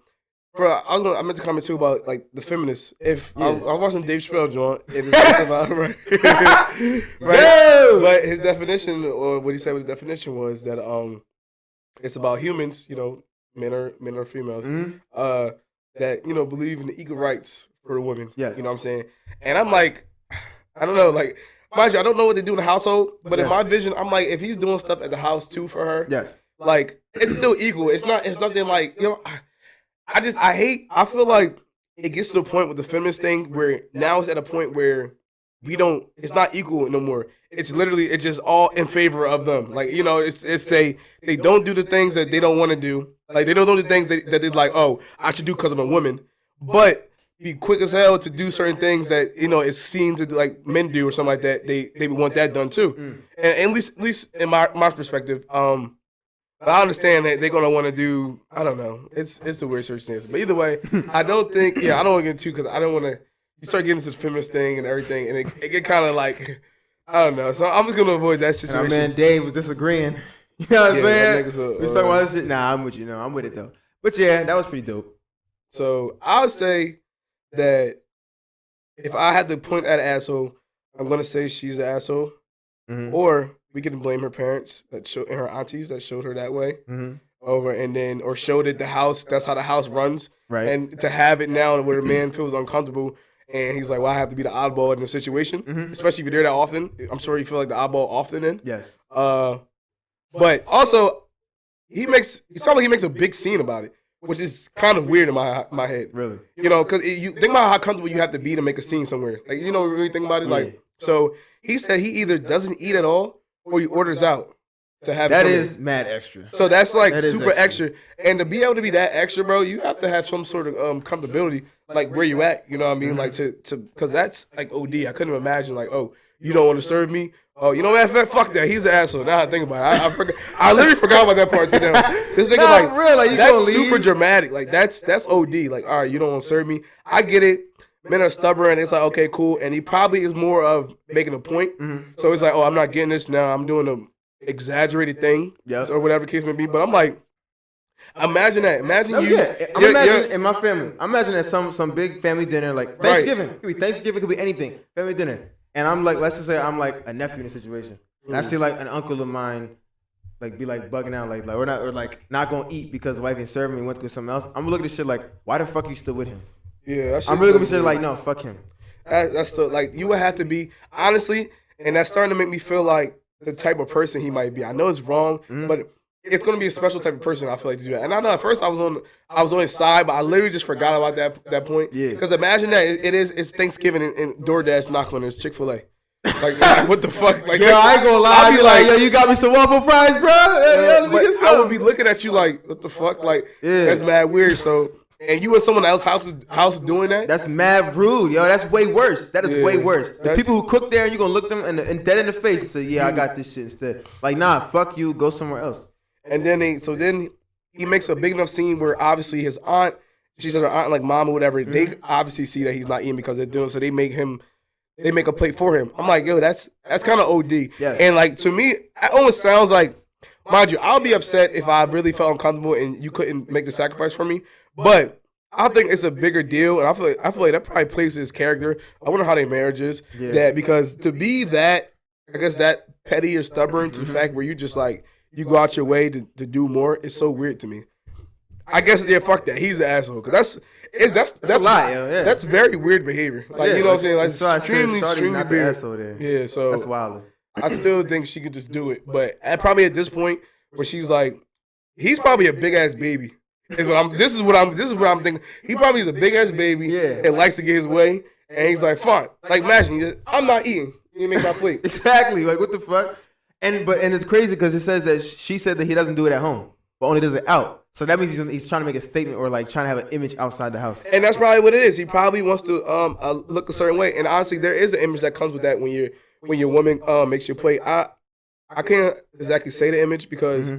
I meant to comment too about like the feminists. If I was watching Dave Chappelle joint, it is about right, right. But his definition, or what he said his definition was that it's about humans. Men or females. Mm-hmm. That believe in the equal rights for the women. Yes. You know what I'm saying? And I'm like, I don't know, like. Mind you, I don't know what they do in the household, but in my vision, I'm like, if he's doing stuff at the house too for her, like it's still equal. It's nothing like I feel like it gets to the point with the feminist thing where now it's at a point where it's not equal no more. It's just all in favor of them. Like, it's they don't do the things that they don't want to do. Like they don't do the things that they're like, oh, I should do because I'm a woman. But be quick as hell to do certain things that it's seen to do, like men do or something like that. They want that done too. And at least in my perspective, I understand that they're gonna want to do. I don't know. It's a weird circumstance, but either way, I don't think. I don't want to get into because I don't want to. You start getting into the feminist thing and everything, and it get kind of like I don't know. So I'm just gonna avoid that situation. And our man Dave was disagreeing. You know what I'm saying? We talking about this shit. Nah, I'm with you. No, I'm with it though. But yeah, that was pretty dope. So I would say that if I had to point at an asshole, I'm gonna say she's an asshole, or we can blame her parents and her aunties that showed her that way or showed it the house. That's how the house runs, right? And to have it now where the man feels uncomfortable and he's like, "Well, I have to be the oddball in the situation," especially if you're there that often. I'm sure you feel like the oddball often. In yes, but also it sounds like he makes a big scene about it, which is kind of weird in my head. Really? Because you think about how comfortable you have to be to make a scene somewhere. Like, when you really think about it, like, so he said he either doesn't eat at all or he orders out to have that is mad extra. So that's like super extra. And to be able to be that extra, bro, you have to have some sort of comfortability, like where you at. You know what I mean? Like to because that's like OD. I couldn't imagine like, oh, you don't want to serve me. Oh, you know what? Fuck that. He's an asshole. Now I think about it. I forgot. I literally forgot about that part today. This nigga like that's super dramatic. Like that's OD. Like, all right, you don't want to serve me. I get it. Men are stubborn. It's like, okay, cool. And he probably is more of making a point. So it's like, oh, I'm not getting this now. I'm doing an exaggerated thing, or whatever the case may be. But I'm like, imagine that. Imagine you. Yeah. I'm imagining in my family. I'm imagining at some big family dinner, like Thanksgiving. Right. Could be Thanksgiving. Could be anything. Family dinner. And I'm like, let's just say I'm like a nephew in a situation. And I see like an uncle of mine, like be like bugging out, like we're not gonna eat because the wife ain't serving me. Went to go something else. I'm gonna look at this shit like, why the fuck are you still with him? Yeah, I'm really gonna be saying like, no, fuck him. That's so like you would have to be honestly, and that's starting to make me feel like the type of person he might be. I know it's wrong, but it's gonna be a special type of person. I feel like to do that. And I know at first I was on his side, but I literally just forgot about that point. Yeah. Because imagine that it's Thanksgiving and DoorDash knock on his Chick-fil-A. Like what the fuck? Like, yo, I ain't gonna lie. I'll be like, yo, you got me some waffle fries, bro. Let me get some. I would be looking at you like, what the fuck? Like, that's mad weird. So, and you in someone else's house doing that? That's mad rude, yo. That's way worse. That is way worse. The people who cook there, and you gonna look them and dead in the face and say, yeah, I got this shit instead. Like, nah, fuck you. Go somewhere else. And then he makes a big enough scene where obviously his aunt, she's her aunt, like mom or whatever, they obviously see that he's not eating because they're doing, so they make a plate for him. I'm like, yo, that's kind of OD. Yes. And like, to me, it almost sounds like, mind you, I'll be upset if I really felt uncomfortable and you couldn't make the sacrifice for me. But I think it's a bigger deal, and I feel like that probably plays his character. I wonder how their marriage is. Yeah. That because to be that, I guess that petty or stubborn to the fact where you just like you go out your way to do more is so weird to me. I guess fuck that. He's an asshole because that's a lot, yo. Yeah. That's very weird behavior. Like you know what I'm saying? Like extremely not the weird. asshole there. Yeah, so That's wild. I still think she could just do it, but probably at this point where she's like, he's probably a big ass baby. This is what I'm thinking. He probably is a big ass baby and likes to get his way, and he's like, fine. Like imagine, I'm not eating. You make my plate. Exactly. Like what the fuck? And it's crazy because it says that she said that he doesn't do it at home, but only does it out. So that means he's trying to make a statement or like trying to have an image outside the house. And that's probably what it is. He probably wants to look a certain way. And honestly, there is an image that comes with that when your woman makes your plate. I can't exactly say the image because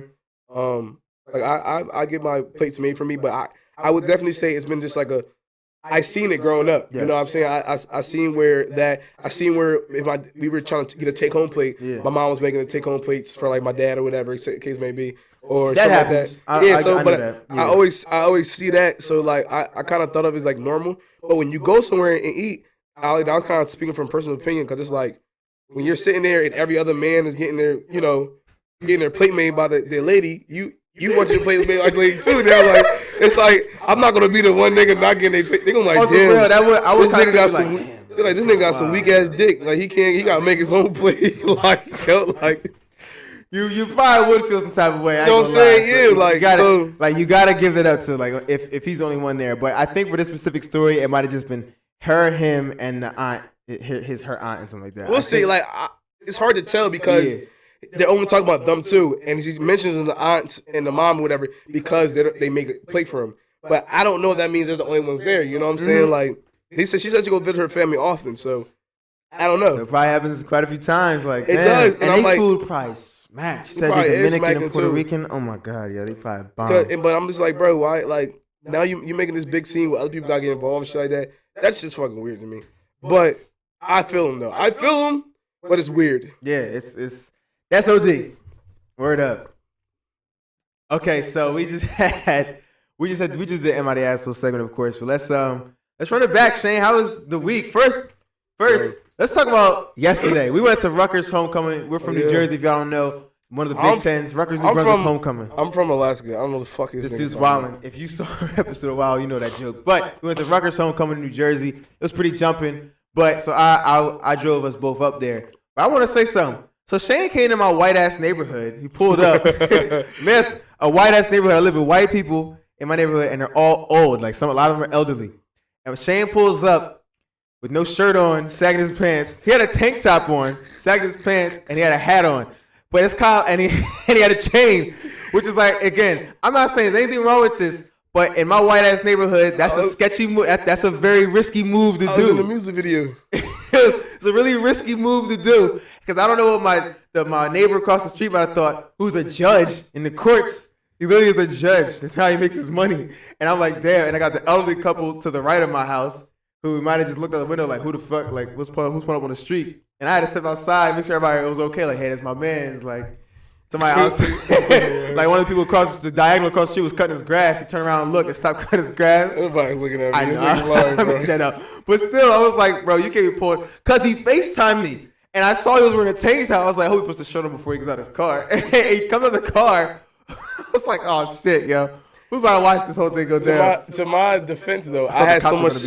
like I get my plates made for me, but I would definitely say it's been just like I seen it growing up. Yes. You know what I'm saying? I seen where if we were trying to get a take home plate, my mom was making a take home plates for like my dad or whatever the case may be. Or that something happens. Like that. I always see that. So like I kind of thought of it as like normal. But when you go somewhere and eat, I was kind of speaking from personal opinion because it's like when you're sitting there and every other man is getting their plate made by the lady, you want your plate made like lady too. They're like, it's like I'm not gonna be the one nigga not getting their plate. They're gonna like, damn, this nigga got some. Like this nigga got some weak ass dick. Like he gotta make his own plate. like. You probably would feel some type of way. You know what I'm saying? Yeah, you gotta give that up to like if he's the only one there. But I think for this specific story, it might have just been her, him, and the aunt, her aunt, and something like that. We'll see. Like it's hard to tell because they're only talking about them too, and she mentions the aunt and the mom or whatever because they make a plate for him. But I don't know if that means they're the only ones there. You know what I'm saying? Like she said she go visit her family often, so I don't know. So it probably happens quite a few times. Like it does, and they food price. Smack. She said you're Dominican and Puerto too. Rican. Oh my god, yeah, they probably bomb. But I'm just like, bro, why? Like now you making this big scene where other people got to get involved and shit like that. That's just fucking weird to me. But I feel him though. I feel him, but it's weird. Yeah, it's that's OD. Word up. Okay, so we just did the Am I the Asshole segment, of course. But let's run it back, Shane. How was the week? First. Let's talk about yesterday. We went to Rutgers homecoming. We're from New Jersey, if y'all don't know. One of the Big Tens, Rutgers, New Brunswick homecoming. I'm from Alaska. I don't know the fuck is this dude's wilding. If you saw an episode of Wild, you know that joke. But we went to Rutgers homecoming in New Jersey. It was pretty jumping. But so I drove us both up there. But I want to say something. So Shane came to my white ass neighborhood. He pulled up. Man, a white ass neighborhood. I live with white people in my neighborhood, and they're all old. Like a lot of them are elderly. And Shane pulls up with no shirt on, sagging his pants. He had a tank top on, sagging his pants, and he had a hat on. But it's called, and he had a chain, which is like, again, I'm not saying there's anything wrong with this, but in my white ass neighborhood, that's a sketchy move. That's a very risky move to do. I was in the music video. It's a really risky move to do because I don't know what my neighbor across the street might have thought, who's a judge in the courts. He literally is a judge. That's how he makes his money. And I'm like, damn. And I got the elderly couple to the right of my house, who might have just looked out the window like, who the fuck, like, who's pulling up on the street? And I had to step outside, make sure everybody was okay. Like, hey, that's my man's. Like, somebody else, like one of the people the diagonal across the street was cutting his grass. He turned around and looked and stopped cutting his grass. Everybody looking at me. I know. But still, I was like, bro, you can't be pulling. Because he FaceTimed me. And I saw he was wearing a tank top. I was like, I hope he puts the shirt on before he gets out of his car. And he comes out of the car. I was like, oh, shit, yo. Who's about to watch this whole thing go down? To my defense, though, I had so much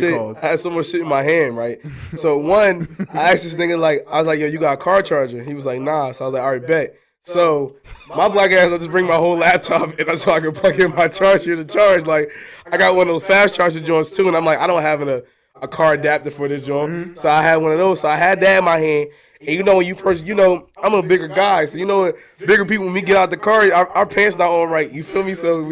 shit in my hand, right? So one, I asked this nigga, like, I was like, yo, you got a car charger? He was like, nah. So I was like, all right, bet. So my black ass, I just bring my whole laptop and so I can plug in my charger to charge. Like I got one of those fast charger joints too, and I'm like, I don't have a car adapter for this joint, so I had one of those. So I had that in my hand. And you know when you first, I'm a bigger guy, so bigger people when we get out the car, our pants not on right. You feel me? So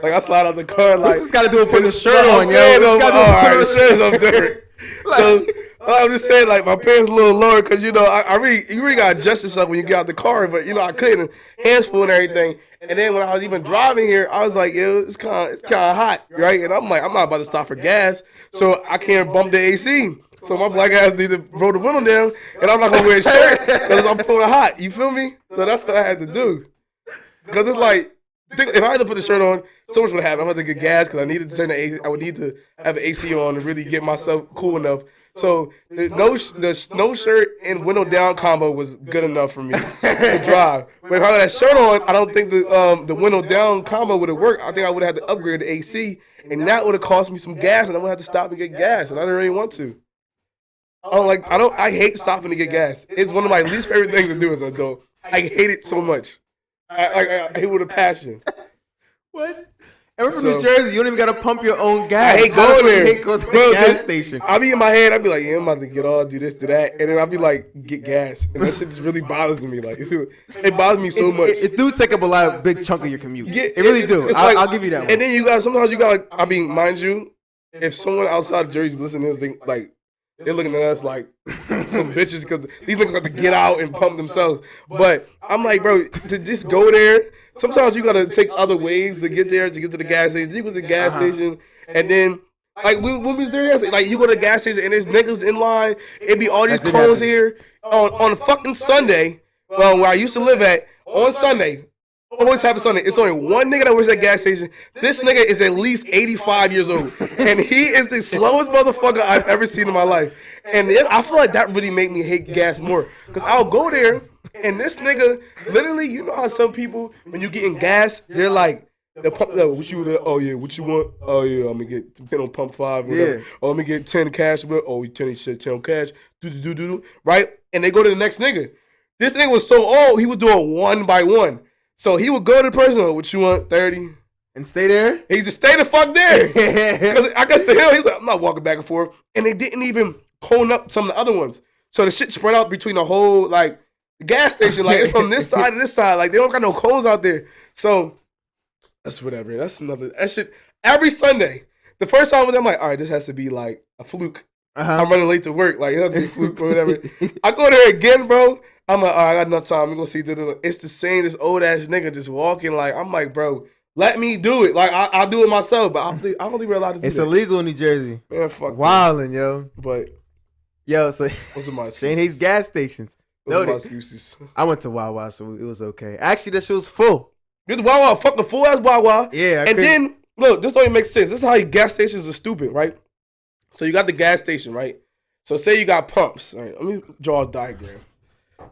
I slide out the car like. What's this got to do with putting the shirt on, yo? The shirt's up there. So. I'm just saying, like, my pants a little lower because, you really got to adjust yourself when you get out the car. But, I couldn't. Hands full and everything. And then when I was even driving here, I was like, yo, it's kind of hot, right? And I'm like, I'm not about to stop for gas, so I can't bump the AC. So my black ass need to roll the window down, and I'm not going to wear a shirt because I'm feeling hot. You feel me? So that's what I had to do. Because it's like, if I had to put the shirt on, so much would happen. I'm going to get gas because I needed to turn the AC. I would need to have an AC on to really get myself cool enough. So the no shirt and window down combo was good enough for me to drive. But if I had that shirt on, I don't think the window down combo would have worked. I think I would have had to upgrade the AC, and that would have cost me some gas, and I would have to stop and get gas, and I didn't really want to. I hate stopping to get gas. It's one of my least favorite things to do as an adult. I hate it so much. I hate it with a passion. What? And we're from New Jersey. You don't even got to pump your own gas. I hate going there. I hate going to the gas station. I be in my head. I be like, yeah, I'm about to get all, do this, do that. And then I be like, get gas. And that shit just really bothers me. Like, it bothers me so much. It do take up a big chunk of your commute. Yeah, it really do. I'll give you that one. And then sometimes you got, mind you, if someone outside of Jersey is listening to this, they're looking at us like some bitches because these niggas got to get out and pump themselves. But I'm like, bro, to just go there, sometimes you got to take other ways to get there, to get to the gas station. You go to the gas station, and then, like, when we was there, like, you go to the gas station, and there's niggas in line. It be all these cones here on fucking Sunday, where I used to live at, on Sunday. Always happens Sunday. It's only one nigga that works at that gas station. This nigga is at least 85 years old. And he is the slowest motherfucker I've ever seen in my life. And I feel like that really made me hate gas more. Because I'll go there, and this nigga, literally, you know how some people, when you getting gas, they're like, they'll pump, what you want? Oh, yeah, what you want? Oh, yeah, I'm going to get 10 on pump 5. Whatever. Oh, let me get 10 cash. Oh, 10 on cash. Right? And they go to the next nigga. This nigga was so old, he was doing one by one. So he would go to the person, what you want, 30? And stay there? He just stay the fuck there. Because I guess to him, he's like, I'm not walking back and forth. And they didn't even cone up some of the other ones. So the shit spread out between the whole, like, the gas station. Like, it's from this side to this side. Like, they don't got no cones out there. So, that's whatever. That's another, that shit, every Sunday. The first time I'm like, all right, this has to be, like, a fluke. I'm running late to work. Like, it has to be a fluke or whatever. I go there again, bro. I'm like, all right, I got enough time. I'm going to see. It's the same, this old-ass nigga just walking. Like, I'm like, bro, let me do it. Like, I'll do it myself. But I don't think we're allowed to do it. It's illegal in New Jersey. Man, fuck wildin', yo. But, yo, so those are my excuses. Shane hates gas stations. Those are my excuses. I went to Wawa, so it was okay. Actually, that shit was full. It's Wawa, fucking full-ass Wawa. Yeah. And then, look, this don't even make sense. This is how gas stations are stupid, right? So you got the gas station, right? So say you got pumps. All right, let me draw a diagram.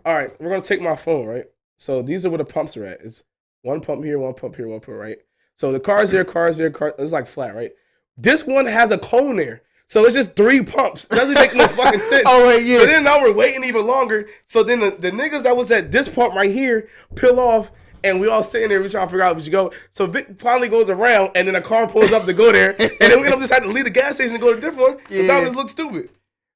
All right, we're going to take my phone, right? So these are where the pumps are at. It's one pump here, one pump here, one pump, right? So the car's there, it's like flat, right? This one has a cone there. So it's just 3 pumps. It doesn't make no fucking sense. Oh, wait, yeah. So then now we're waiting even longer. So then the niggas that was at this pump right here peel off, and we all sitting there, we trying to figure out where we should go. So Vic finally goes around, and then a car pulls up to go there, and then we just had to leave the gas station and go to a different one. Yeah. So that just looks stupid.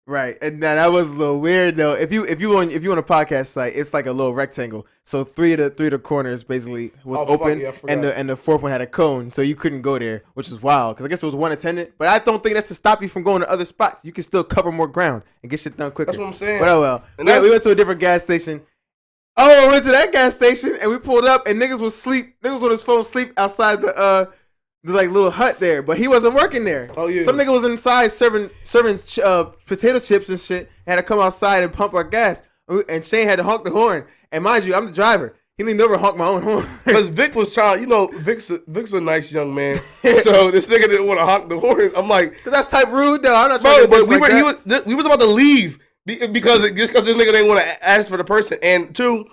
Right, and now that was a little weird though. If you on a podcast site, it's like a little rectangle. So three of the corners basically was open, and the fourth one had a cone, so you couldn't go there, which is wild. Because I guess there was one attendant, but I don't think that's to stop you from going to other spots. You can still cover more ground and get shit done quicker. That's what I'm saying. But oh well. We went to a different gas station. Oh, we went to that gas station and we pulled up and niggas was asleep. Niggas was on his phone sleep outside the like little hut there, but he wasn't working there. Oh yeah. Some nigga was inside serving potato chips and shit. Had to come outside and pump our gas, and Shane had to honk the horn. And mind you, I'm the driver. He leaned over and honked my own horn. Because Vic was trying, Vic's a nice young man, so this nigga didn't want to honk the horn. I'm like, cause that's type rude though. I'm not sure. Bro, but we was about to leave because this nigga didn't want to ask for the person, and 2.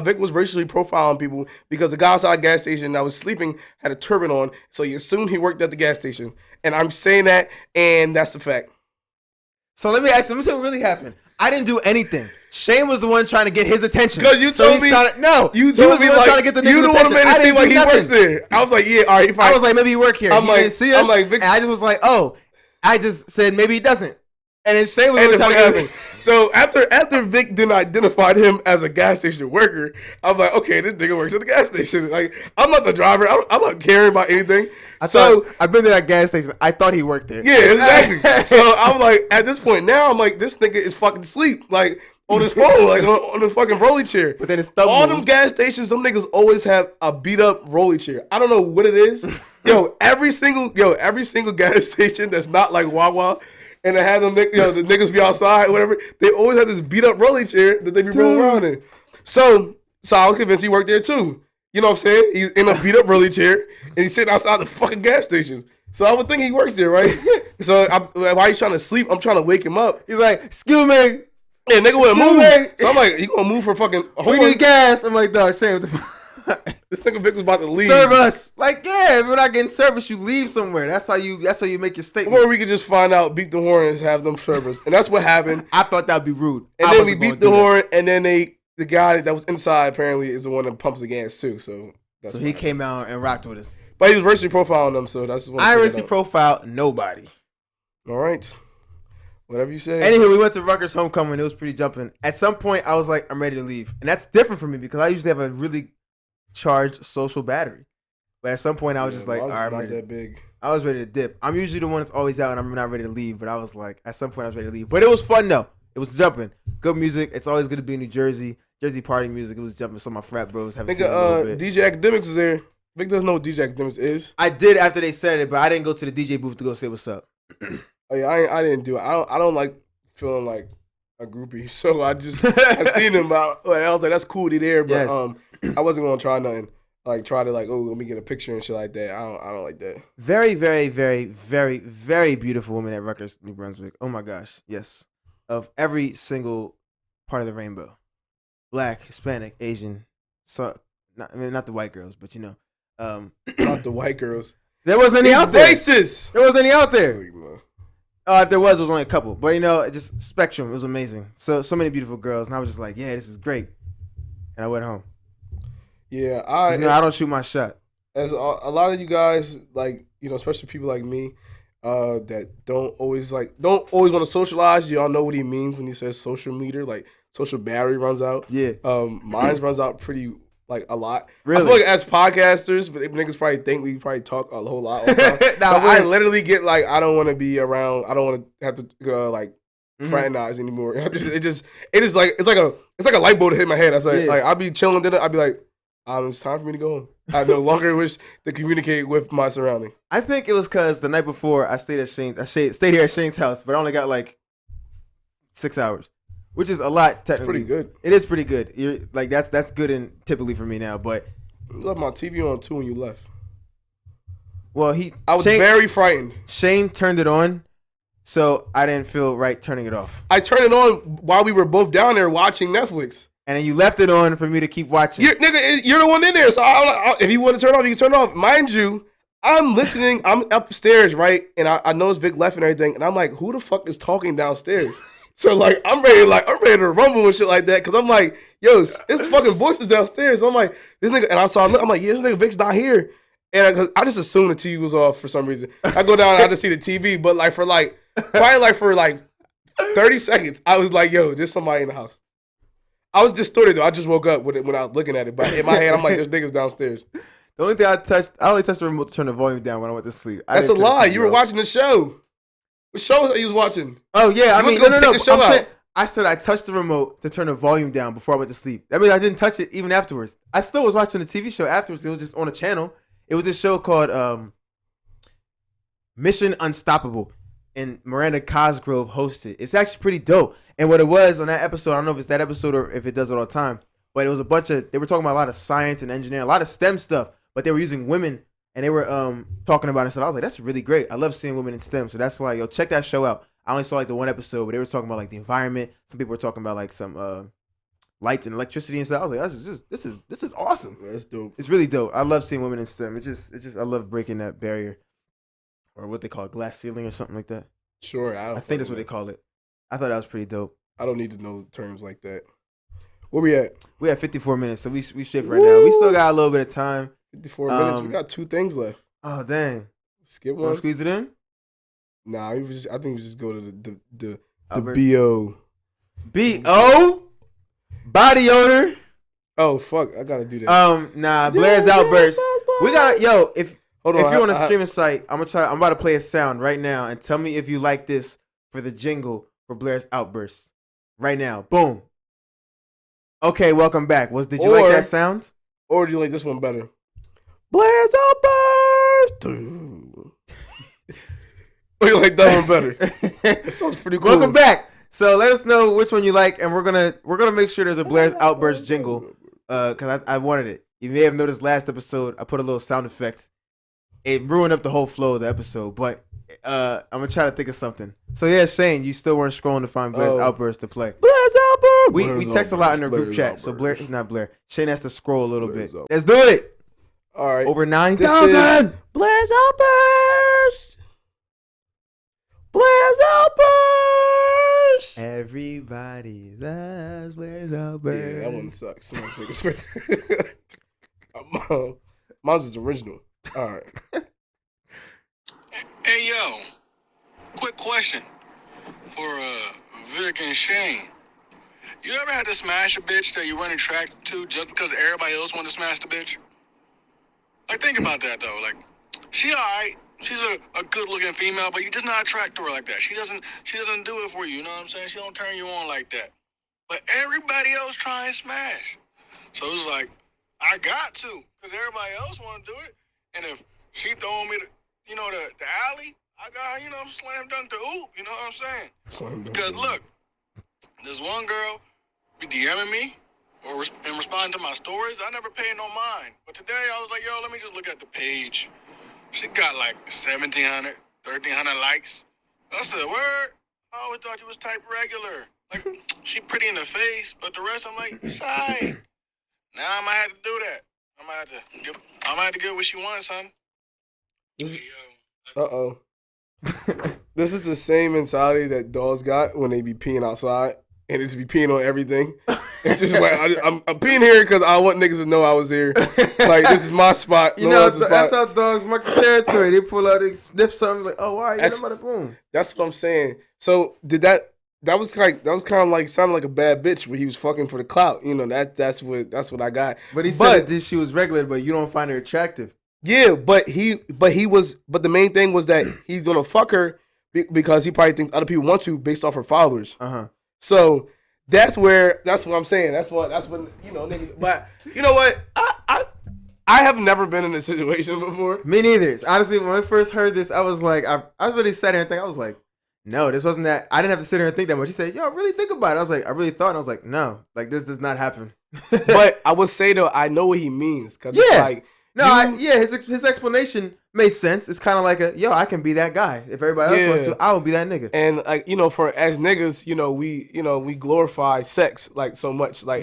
Vic was racially profiling people because the guy outside the gas station that was sleeping had a turban on, so he assumed he worked at the gas station. And I'm saying that, and that's the fact. So let me ask you, let me see what really happened. I didn't do anything. Shane was the one trying to get his attention. Because you told me you told me like trying to get the you the one made it seem like he works there. I was like, yeah, all right, fine. I was like, maybe he work here. I'm like, didn't see us. I'm like, Vic, and I just was like, oh, I just said maybe he doesn't. And then Shane was trying to get him. So after Vic then identified him as a gas station worker, I'm like, okay, this nigga works at the gas station. Like, I'm not the driver. I'm not caring about anything. I've been to that gas station. I thought he worked there. Yeah, exactly. So I'm like, at this point now, I'm like, this nigga is fucking asleep. Like, on his phone, like on the fucking rolly chair. But then his thumb all them gas stations, them niggas always have a beat up rolly chair. I don't know what it is. Every single gas station that's not like Wawa, and they have them, the niggas be outside, whatever. They always have this beat up rolly chair that they be rolling around in. So I was convinced he worked there too. You know what I'm saying? He's in a beat up rolly chair, and he's sitting outside the fucking gas station. So I would think he works there, right? So while he's trying to sleep, I'm trying to wake him up. He's like, "Excuse me." Yeah, nigga wouldn't move. So I'm like, he gonna move for fucking. We need gas. I'm like, dog, Shane, what the fuck? This nigga Vic was about to leave. Serve us. Like, yeah, if we're not getting service, you leave somewhere. That's how you make your statement. Or we could just find out, beat the horn, and have them service. And that's what happened. I thought that'd be rude. And then we beat the horn, and then the guy that was inside apparently is the one that pumps the gas too. So he came out and rocked with us. But he was racially profiling them, so that's what I racially profiled nobody. All right. Whatever you say. Anywho, we went to Rutgers homecoming. It was pretty jumping. At some point, I was like, I'm ready to leave. And that's different for me because I usually have a really charged social battery. But at some point, I was just like, all right, not that big. I was ready to dip. I'm usually the one that's always out and I'm not ready to leave. But I was like, at some point, I was ready to leave. But it was fun, though. It was jumping. Good music. It's always good to be in New Jersey. Jersey party music. It was jumping. Some of my frat bros haven't seen it a little bit. DJ Academics is there. Vic doesn't know what DJ Academics is. I did after they said it, but I didn't go to the DJ booth to go say what's up. Oh yeah, I didn't do it. I don't like feeling like a groupie, so I seen him. I was like, that's cool, they there, but I wasn't gonna try nothing. Like try to like, oh, let me get a picture and shit like that. I don't like that. Very, very, very, very, very beautiful woman at Rutgers, New Brunswick. Oh my gosh, yes, of every single part of the rainbow, Black, Hispanic, Asian. So not the white girls, but not the white girls. There wasn't any out there. Racist. There wasn't any out there. If there was only a couple. But just spectrum. It was amazing. So many beautiful girls, and I was just like, yeah, this is great. And I went home. Yeah, I don't shoot my shot. As a lot of you guys, like especially people like me, that don't always want to socialize. Y'all know what he means when he says social meter, like social battery runs out. Yeah. Mine runs out pretty. Like a lot. Really? I feel like as podcasters, but niggas probably think we probably talk a whole lot. All the time. I literally get like, I don't want to be around. I don't want to have to fraternize anymore. It's like a light bulb to hit my head. I was like, I'll be chilling. Then I'll be like, it's time for me to go home. I no longer wish to communicate with my surrounding. I think it was because the night before I stayed at Shane's. I stayed here at Shane's house, but I only got like 6 hours. Which is a lot, technically. It's pretty good. It is pretty good. You're like that's good and typically for me now. But you left my TV on too when you left. Well, I was very frightened. Shane turned it on, so I didn't feel right turning it off. I turned it on while we were both down there watching Netflix. And then you left it on for me to keep watching. You're the one in there, so if you want to turn it off, you can turn it off. Mind you, I'm listening. I'm upstairs, right, and I noticed Vic left and everything, and I'm like, who the fuck is talking downstairs? So like I'm ready to rumble and shit like that because I'm like, yo, it's fucking voices downstairs. So I'm like, this nigga, and I'm like, yeah, this nigga Vic's not here, and I just assumed the TV was off for some reason. I go down and I just see the TV, but for 30 seconds, I was like, yo, there's somebody in the house. I was distorted though. I just woke up when I was looking at it, but in my head, I'm like, there's niggas downstairs. The only thing I only touched the remote to turn the volume down when I went to sleep. That's a lie. You were watching the show. What show was you was watching? Oh yeah, no. I said I touched the remote to turn the volume down before I went to sleep. I mean, I didn't touch it even afterwards. I still was watching the TV show afterwards. It was just on a channel. It was this show called Mission Unstoppable, and Miranda Cosgrove hosted. It's actually pretty dope. And what it was on that episode, I don't know if it's that episode or if it does it all the time, but it was they were talking about a lot of science and engineering, a lot of STEM stuff, but they were using women. And they were talking about it and stuff. I was like, that's really great. I love seeing women in STEM. So that's like, yo, check that show out. I only saw like the one episode, but they were talking about like the environment. Some people were talking about like some lights and electricity and stuff. I was like, this is awesome. That's dope. It's really dope. I love seeing women in STEM. It just I love breaking that barrier, or what they call it, glass ceiling or something like that. Sure, I think that's what they call it. I thought that was pretty dope. I don't need to know terms like that. Where we at? We have 54 minutes, so we shift right now. We still got a little bit of time. 54 minutes. We got 2 things left. Oh dang! Skip one. Want to squeeze it in? Nah, I think we just go to the BO. BO? Body odor. Oh fuck! I gotta do that. Nah. Blair's outburst. We got if Hold on, you're on a streaming site, I'm about to play a sound right now, and tell me if you like this for the jingle for Blair's outburst. Right now, boom. Okay, welcome back. Did you like that sound? Or do you like this one better? Blair's outburst. Or you like that one better? That sounds pretty cool. Welcome back. So let us know which one you like, and we're gonna make sure there's a Blair's outburst jingle. Cause I wanted it. You may have noticed last episode I put a little sound effect. It ruined up the whole flow of the episode, but I'm gonna try to think of something. So yeah, Shane, you still weren't scrolling to find Blair's outburst to play. Blair's outburst. We text a lot in our group chat, so Shane has to scroll a little bit. Let's do it. All right, over 9,000. Blair's outburst. Blair's outburst. Everybody loves Blair's outburst. Yeah, that one sucks. Mine's is original. All right. Hey, yo. Quick question for Vic and Shane. You ever had to smash a bitch that you weren't attracted to just because everybody else wanted to smash the bitch? Like, think about that, though. Like, she all right. She's a good-looking female, but you're just not attracted to her like that. She doesn't do it for you, you know what I'm saying? She don't turn you on like that. But everybody else try and smash. So it was like, I got to, because everybody else want to do it. And if she throwing me the alley, I got her, slam dunk the oop, you know what I'm saying? Because look, this one girl be DMing me and responding to my stories. I never paid no mind. But today I was like, yo, let me just look at the page. She got like 1,700, 1,300 likes. I said, word? I always thought you was type regular. Like, she pretty in the face, but the rest I'm like, side. Now I might have to do that. I might have to get what she wants, son. Uh-oh. This is the same mentality that dogs got when they be peeing outside and they just be peeing on everything. It's just like, I'm peeing here because I want niggas to know I was here. Like, this is my spot. That's how dogs mark the territory. They pull out, they sniff something like, oh, why? Boom. That's what I'm saying. So, that was kind of like sounding like a bad bitch where he was fucking for the clout. That's what I got. But he said that she was regular, but you don't find her attractive. Yeah, but the main thing was that he's gonna fuck her because he probably thinks other people want to based off her followers. So that's what I'm saying. That's when niggas. But you know what? I have never been in a situation before. Me neither. Honestly, when I first heard this, I was like, I really sat here and think. I was like, no, this wasn't that. I didn't have to sit here and think that much. He said, yo, really think about it. I was like, I really thought. And I was like, no, like this does not happen. But I would say though, I know what he means because it's like. No, his explanation made sense. It's kind of like I can be that guy. If everybody else wants to, I will be that nigga. And like, for as niggas, we glorify sex like so much, like,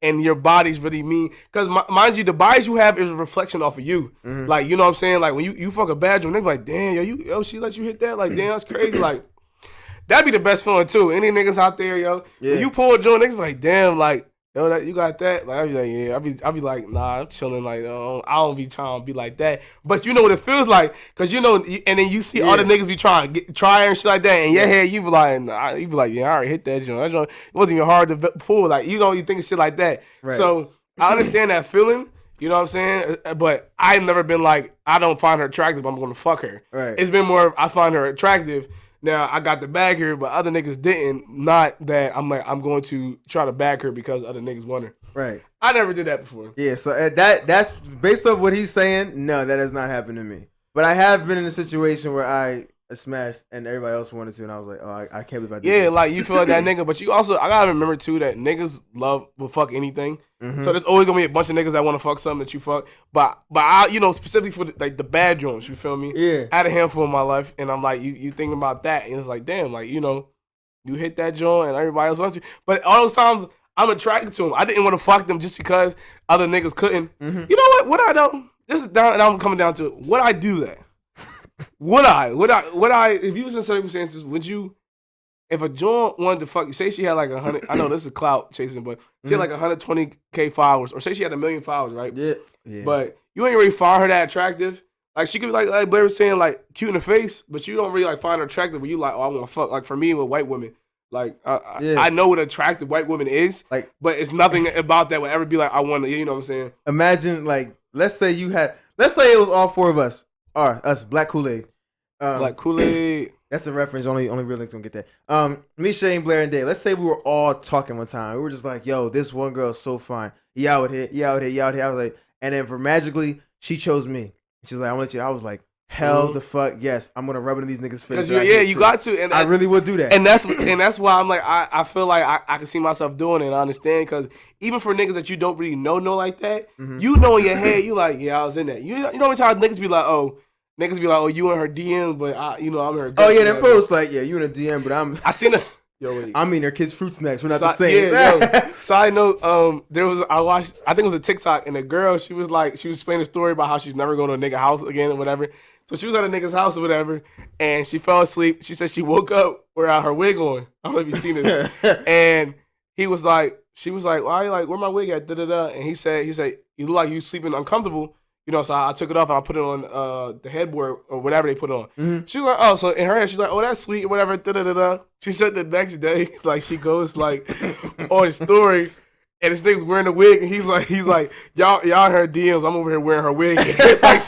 and your body's really mean. Because mind you, the bodies you have is a reflection off of you. Mm-hmm. Like, you know what I'm saying? Like when you fuck a bad one, niggas like, damn, she let you hit that? Like, damn, that's crazy. Like, that'd be the best feeling too. Any niggas out there, when you pull a joint, niggas be like, damn, like, yo, you got that? Like, I'd be like, yeah. I'd be like, nah, I'm chilling. Like, I don't be trying to be like that. But you know what it feels like, cause and then you see all the niggas be trying and shit like that. And in your head, you be like, nah, I already hit that joint. That joint, it wasn't even hard to pull. Like, you think of shit like that. Right. So I understand that feeling. You know what I'm saying? But I've never been like, I don't find her attractive, I'm gonna fuck her. Right. It's been more, I find her attractive. Now, I got the bag here, but other niggas didn't. Not that I'm like, I'm going to try to bag her because other niggas want her. Right. I never did that before. Yeah, so that's based on what he's saying, no, that has not happened to me. But I have been in a situation where I smashed and everybody else wanted to, and I was like, oh, I can't believe I did this. Like, you feel like that nigga, but you also, I gotta remember too that niggas will fuck anything. Mm-hmm. So there's always gonna be a bunch of niggas that want to fuck something that you fuck. But I, specifically for the bad joints, you feel me? Yeah. I had a handful in my life, and I'm like, you thinking about that, and it's like, damn, like, you hit that joint, and everybody else wants you. But all those times, I'm attracted to them. I didn't want to fuck them just because other niggas couldn't. Mm-hmm. You know what? Would I though? This is down, and I'm coming down to it. Would I do that? Would I? If you was in circumstances, would you if a joint wanted to fuck you, say she had like 100. I know this is clout chasing, but she had like 120K followers, or say she had 1 million followers, right? Yeah. But you ain't really find her that attractive. Like she could be like Blair was saying, like cute in the face, but you don't really like find her attractive. When you like, oh, I want to fuck. Like for me with white women, like I know what attractive white woman is, like, but it's nothing about that would ever be like I want to. You know what I'm saying? Imagine like let's say it was all 4 of us, or us, Black Kool-Aid. Black Kool-Aid. That's a reference. Only real niggas gonna get that. Me, Shane, Blair, and Dave. Let's say we were all talking one time. We were just like, "Yo, this one girl is so fine. You out here. I was like, and then for magically, she chose me. She's like, "I want you." I was like, "Hell the fuck yes! I'm gonna rub it in these niggas' face." You got to. And I really would do that. And that's why I'm like, I feel like I can see myself doing it. And I understand because even for niggas that you don't really know like that, you know in your head, you like, yeah, I was in that. You know how many times niggas be like, oh. Niggas be like, oh, you in her DM, but I'm in her. Oh yeah, them posts like, yeah, you in a DM, but I seen a. Yo, wait. I'm eating their kids' fruit snacks. We're not the same. Yeah, yo, side note, I think it was a TikTok, and a girl, she was explaining a story about how she's never going to a nigga house again or whatever. So she was at a nigga's house or whatever, and she fell asleep. She said she woke up without her wig on. I don't know if you've seen this. And she was like, why you like, where my wig at? Da da da. And he said, you look like you sleeping uncomfortable. You know, so I took it off and I put it on the headboard or whatever they put on. She was like, oh, so in her head, she's like, oh, that's sweet or whatever. Da da da da. She said the next day, like she goes like on his story, and this nigga's wearing a wig, and he's like, y'all in her DMs, I'm over here wearing her wig. Like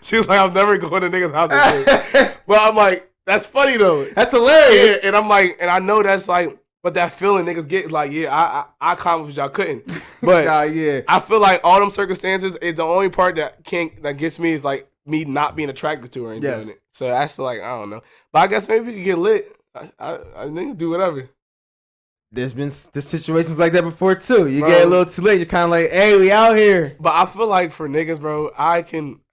she was like, I'm never going to niggas' house again. But I'm like, that's funny though. That's hilarious. Yeah, and I'm like, and I know that's like. But that feeling niggas get like, yeah, I accomplished y'all couldn't. But yeah. I feel like all them circumstances is the only part that gets me is like me not being attracted to her and doing it. So that's like, I don't know. But I guess maybe we could get lit. I think do whatever. There's situations like that before too. You get a little too late. You're kind of like, hey, we out here. But I feel like for niggas, bro,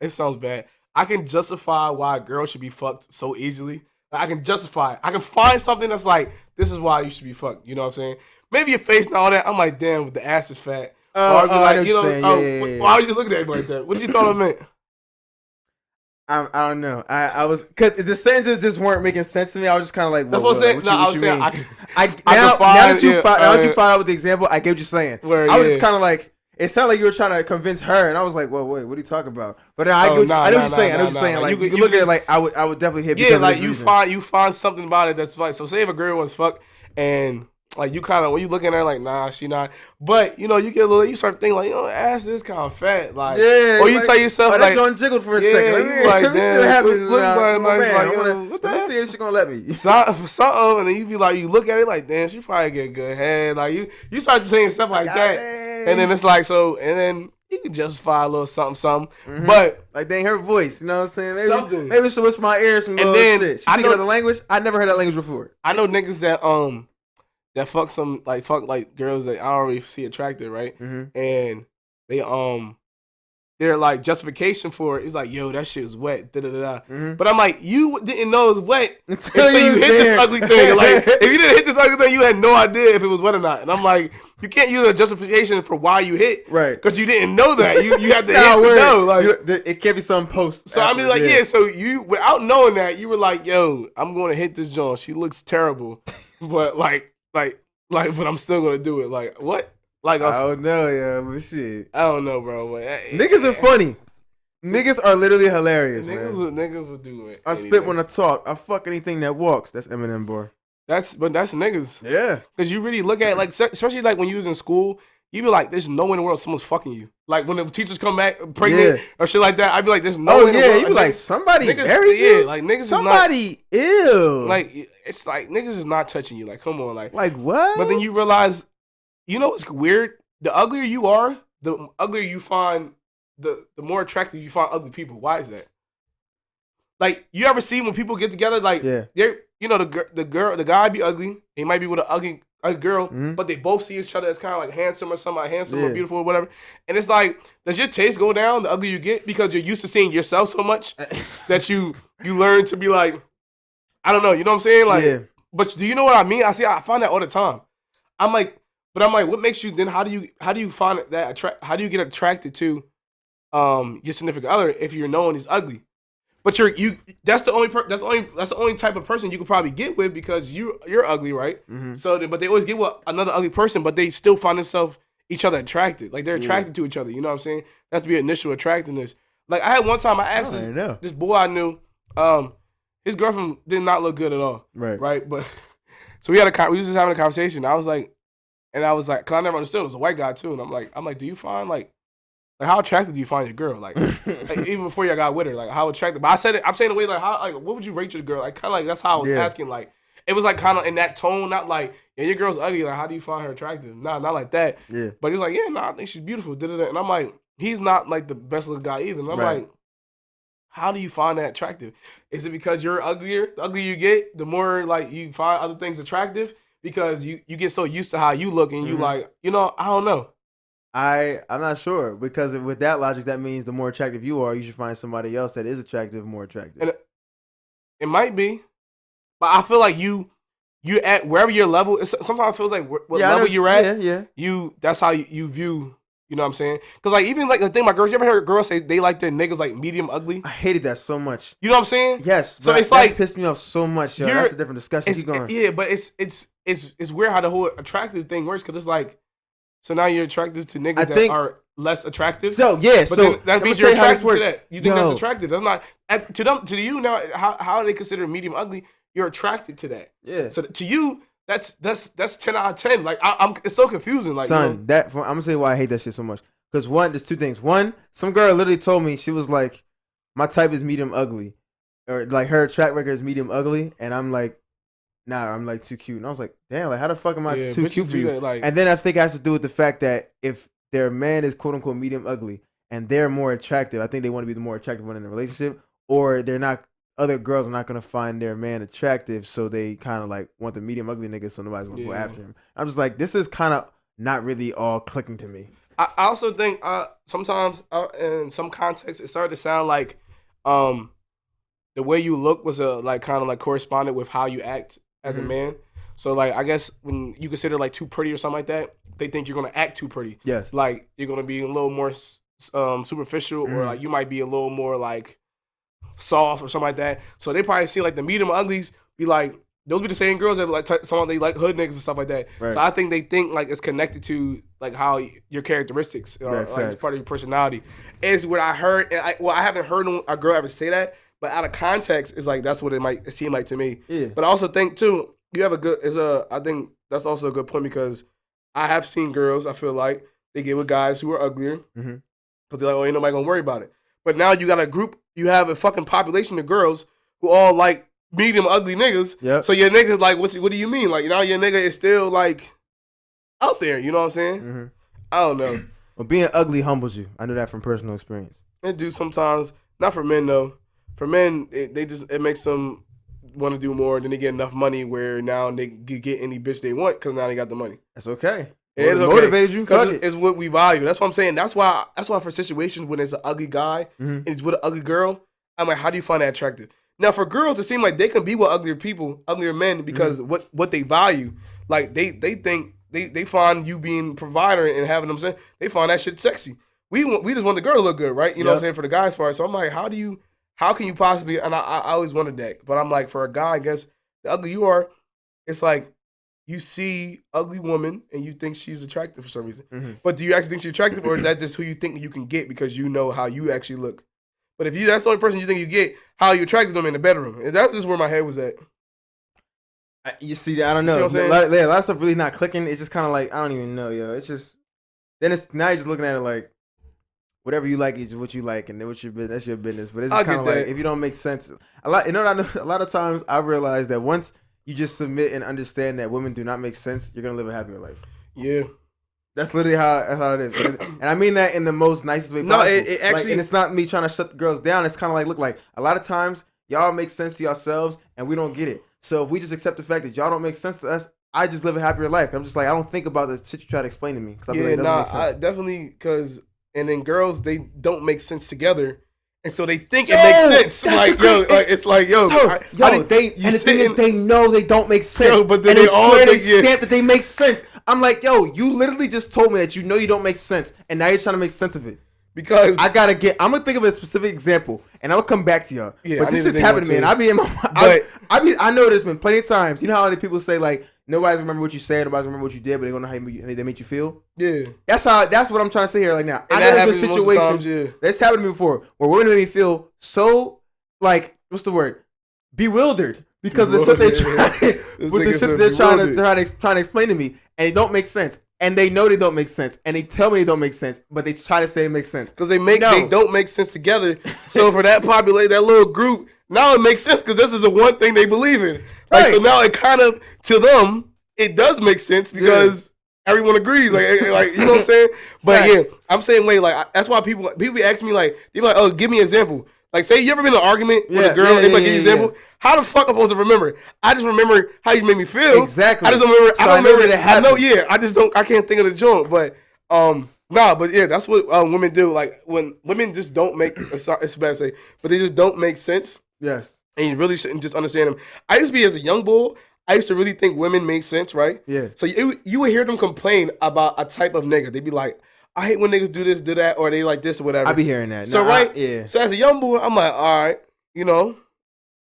it sounds bad. I can justify why a girl should be fucked so easily. I can justify it. I can find something that's like, this is why you should be fucked. You know what I'm saying? Maybe your face and all that. I'm like, damn, the ass is fat. I know what you're saying. Yeah. Why would you look at that like that? What did you thought I meant? I don't know. I was because the sentences just weren't making sense to me. I was just kind of like, that's what I'm saying. What you mean? Now that you found out with the example, I get what you're saying. I was just kind of like. It sounded like you were trying to convince her, and I was like, "Well, wait, what are you talking about?" But I know what you're saying. I know what you're saying. Like you look at it like I would definitely hit. Yeah, like you find something about it that's like. So say if a girl was fucked, and like you kind of when you looking at her like, nah, she not. But you know, you get a little, you start thinking like, ass is kind of fat, like. Yeah. Or you like, tell yourself like, that joint jiggled for a second. You like, damn, let me see if she gonna let me. Something, and then you be like, you look at it like, damn, she probably get good head. Like you start saying stuff like that. And then it's like and then you can justify a little something. But like they ain't her voice, you know what I'm saying? Maybe she'll whisper my ear some little shit. Speaking of the language, I never heard that language before. I know niggas that fuck like girls that I don't really see attractive, right? And they're like justification for it. It's like, yo, that shit was wet. Da da da. But I'm like, you didn't know it was wet until you hit this ugly thing. Like, if you didn't hit this ugly thing, you had no idea if it was wet or not. And I'm like, you can't use a justification for why you hit, right? Because you didn't know that. You had to hit to know. Like, it can't be some post. So I mean, like, yeah. So you, without knowing that, you were like, yo, I'm going to hit this joint. She looks terrible, but but I'm still going to do it. Like, what? Like I don't know, yeah, but shit. I don't know, bro. But niggas are funny. Niggas are literally hilarious, man. Niggas will do it. I spit when I talk. I fuck anything that walks. That's Eminem, boy. That's niggas. Yeah. Because you really look at it, like, especially like when you was in school, you be like, there's no way in the world someone's fucking you. Like when the teachers come back pregnant or shit like that, I'd be like, there's no way in the world. You be like, somebody buried you? Yeah, like niggas somebody ill. Like, it's like, niggas is not touching you. Like, come on. Like what? But then you realize, you know what's weird? The uglier you are, the uglier you find, the more attractive you find ugly people. Why is that? Like, you ever see when people get together, like, they're, you know, the guy be ugly, he might be with an ugly girl, but they both see each other as kind of like handsome or something, like handsome or beautiful or whatever. And it's like, does your taste go down the uglier you get because you're used to seeing yourself so much that you learn to be like, I don't know, you know what I'm saying? Like, but do you know what I mean? I find that all the time. I'm like, what makes you then? How do you find that how do you get attracted to your significant other if you're knowing he's ugly? But that's the only type of person you could probably get with because you're ugly, right? Mm-hmm. So, but they always get with another ugly person, but they still find themselves each other attracted. Like they're attracted to each other. You know what I'm saying? That's to be initial attractiveness. Like I had one time I asked this boy I knew, his girlfriend did not look good at all. Right. But so we was just having a conversation. I was like, cause I never understood. It was a white guy too, and I'm like, do you find like how attractive do you find your girl? Like even before you got with her, like how attractive? But I'm saying the way like how like what would you rate your girl? Like kind of like that's how I was asking. Like it was like kind of in that tone, not like your girl's ugly. Like how do you find her attractive? Nah, not like that. Yeah. But he was like, I think she's beautiful. And I'm like, he's not like the best looking guy either. And I'm like, how do you find that attractive? Is it because you're uglier? The uglier you get, the more like you find other things attractive because you get so used to how you look and you like, I don't know. I'm not sure because with that logic, that means the more attractive you are, you should find somebody else that is attractive, more attractive. And it might be, but I feel like you at wherever your level. Sometimes it feels like what level you're at. That's how you view. You know what I'm saying? Because like even like the thing, my girls. You ever heard girls say they like their niggas like medium ugly? I hated that so much. You know what I'm saying? Yes. So it's that like pissed me off so much. Yo. That's a different discussion. Keep going. Yeah, but it's weird how the whole attractive thing works because it's like. So now you're attracted to niggas that are less attractive. So yeah, but that means you're attracted to that. You think that's attractive? That's not to you now. How do they consider medium ugly? You're attracted to that. Yeah. So to you, that's 10 out of 10. Like it's so confusing. Like son, I'm gonna say why I hate that shit so much. Because one, there's two things. One, some girl literally told me she was like, my type is medium ugly, or like her track record is medium ugly, and I'm like. Nah, I'm like too cute. And I was like, damn, like how the fuck am I too cute for you? That, like... And then I think it has to do with the fact that if their man is quote unquote medium ugly and they're more attractive, I think they want to be the more attractive one in the relationship, or they're not. Other girls are not gonna find their man attractive, so they kind of like want the medium ugly nigga, so nobody's gonna go after him. I'm just like, this is kind of not really all clicking to me. I also think sometimes in some contexts it started to sound like the way you look was like kind of like corresponded with how you act. As a man, so like I guess when you consider like too pretty or something like that, they think you're gonna act too pretty. Yes, like you're gonna be a little more superficial, or like you might be a little more like soft or something like that. So they probably see like the medium uglies be like those be the same girls that like someone they like hood niggas and stuff like that. Right. So I think they think like it's connected to like how your characteristics or like it's part of your personality. Is what I heard. And I haven't heard a girl ever say that. But out of context, it's like that's what it might seem like to me. Yeah. But I also think too, you have I think that's also a good point because I have seen girls. I feel like they get with guys who are uglier because they're like, oh, ain't nobody gonna worry about it. But now you got a group. You have a fucking population of girls who all like medium ugly niggas. Yep. So your nigga's like, what do you mean? Like now your nigga is still like out there. You know what I'm saying? I don't know. Well, being ugly humbles you. I know that from personal experience. It do sometimes. Not for men though. For men, it makes them want to do more. Then they get enough money where now they can get any bitch they want because now they got the money. That's okay. It motivates you. Fuck it. It's what we value. That's what I'm saying. That's why for situations when it's an ugly guy and it's with an ugly girl, I'm like, how do you find that attractive? Now for girls, it seems like they can be with uglier men because what they value. Like they think they find you being provider and having them say they find that shit sexy. We just want the girl to look good, right? You know what I'm saying, for the guys part. So I'm like, how can you possibly, and I always wanted that, but I'm like, for a guy, I guess, the ugly you are, it's like, you see ugly woman and you think she's attractive for some reason. But do you actually think she's attractive, or is that just who you think you can get because you know how you actually look? But if that's the only person you think you get, how you attracted them in the bedroom? And that's just where my head was at. You see, I don't know. A lot of stuff really not clicking. It's just kind of like, I don't even know, yo. It's just, now you're just looking at it like, whatever you like is what you like, and then that's your business. But it's just kind of like, if you don't make sense, a lot of times I realize that once you just submit and understand that women do not make sense, you're gonna live a happier life. Yeah, that's literally how it is, and I mean that in the most nicest way possible. No, it actually, and it's not me trying to shut the girls down. It's kind of like, look, like a lot of times y'all make sense to yourselves, and we don't get it. So if we just accept the fact that y'all don't make sense to us, I just live a happier life. I'm just like, I don't think about the shit you try to explain to me because I feel like it doesn't make sense. I definitely because. And then girls, they don't make sense together, and so they think it makes sense. Like it's like the thing is, they know they don't make sense. Yo, but then and they all stamp that they make sense. I'm like, yo, you literally just told me that you know you don't make sense, and now you're trying to make sense of it. because I'm gonna think of a specific example, and I'm gonna come back to y'all. Yeah, but I this need to is think happening, one man. too. I be in my, But- I know there's been plenty of times. You know how people say like nobody's remember what you said, nobody's remember what you did, but they don't know how they made you feel. yeah, That's what I'm trying to say here. Like now, And I that know there's happens been most of the times, situations yeah. that's happened to me before where women made me feel so like what's the word, bewildered because the shit Bewildered, with the nigga shit said they're trying to bewildered. trying to explain to me, and it don't make sense. And they know they don't make sense, and they tell me they don't make sense, but they try to say it makes sense. Because they No. don't make sense together. So for that that little group, now it makes sense because this is the one thing they believe in. Like so Right. now it kind of to them it does make sense because everyone agrees. Like you know what I'm saying? But Facts. yeah, I'm saying wait like that's why people be asking me like they be like, oh, give me an example. Like say you ever been in an argument with a girl, they like give you an example. How the fuck am I supposed to remember? I just remember how you made me feel. Exactly. I just don't remember. So I don't remember that it I know. happened. Yeah. I just don't. I can't think of the joint. But nah. But yeah, that's what women do. Like when women just don't make. It's bad to say, but they just don't make sense, Yes. and you really shouldn't just understand them. I used to be as a young bull. I used to really think women make sense, right? Yeah. So you would hear them complain about a type of nigga. They'd be like, I hate when niggas do this, do that, or they like this or whatever. I be hearing that. So No, right, yeah. So as a young boy, I'm like, all right, you know,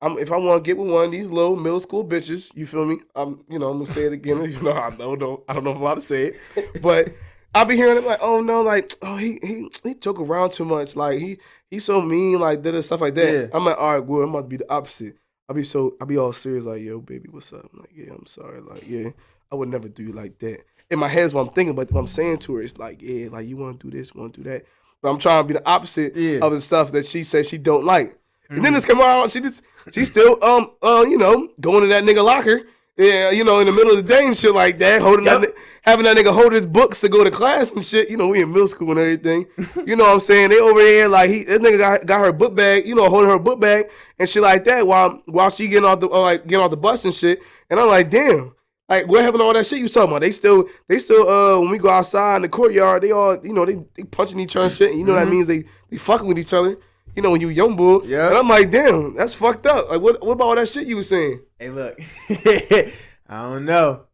if I want to get with one of these little middle school bitches, you feel me? I'm gonna say it again. You know, I don't know if I'm allowed to say it, but I be hearing it like, oh no, like, oh he joke around too much, like he's so mean, like did stuff like that. Yeah. I'm like, all right, good. I'm about to be the opposite. I'll be all serious, like, yo, baby, what's up? I'm like, yeah, I'm sorry, like, yeah, I would never do you like that. In my head is what I'm thinking, but what I'm saying to her is like, yeah, like you want to do this, want to do that, but I'm trying to be the opposite of the stuff that she says she don't like. And then it's come out, she's still you know, going to that nigga locker, yeah, you know, in the middle of the day and shit like that, having that nigga hold his books to go to class and shit. You know, we in middle school and everything. You know what I'm saying? They over there like this nigga got her book bag, you know, holding her book bag and shit like that while she getting off the bus and shit. And I'm like, damn. Like, what happened to all that shit you was talking about? They still when we go outside in the courtyard, they all, you know, they punching each other and shit. And you know that means they fucking with each other. You know, when you young bull. Yeah. And I'm like, damn, that's fucked up. Like, what about all that shit you was saying? Hey, look. I don't know.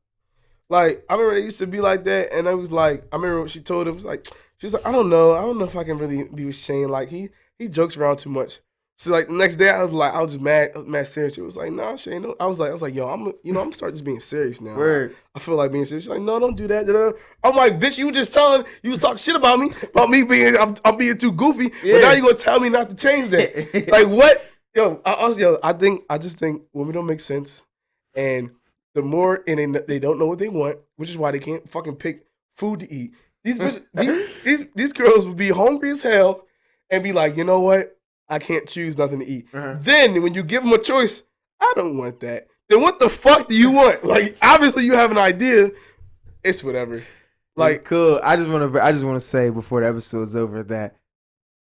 Like, I remember it used to be like that, and I was like, I remember what she told him, she was like, I don't know if I can really be with Shane. Like, he jokes around too much. So like the next day, I was just mad serious. It was like, nah, Shane. No. I was like, yo, I'm starting just being serious now. Word. I feel like being serious. She's like, no, don't do that. I'm like, bitch, you was just you was talking shit about me being, I'm being too goofy. Yeah. But now you gonna tell me not to change that? Like what? Yo, I just think women don't make sense, and the more and they don't know what they want, which is why they can't fucking pick food to eat. These girls would be hungry as hell and be like, you know what? I can't choose nothing to eat. Then when you give them a choice, I don't want that. Then what the fuck do you want? Like obviously you have an idea. It's whatever. Like cool. I just want to say before the episode's over that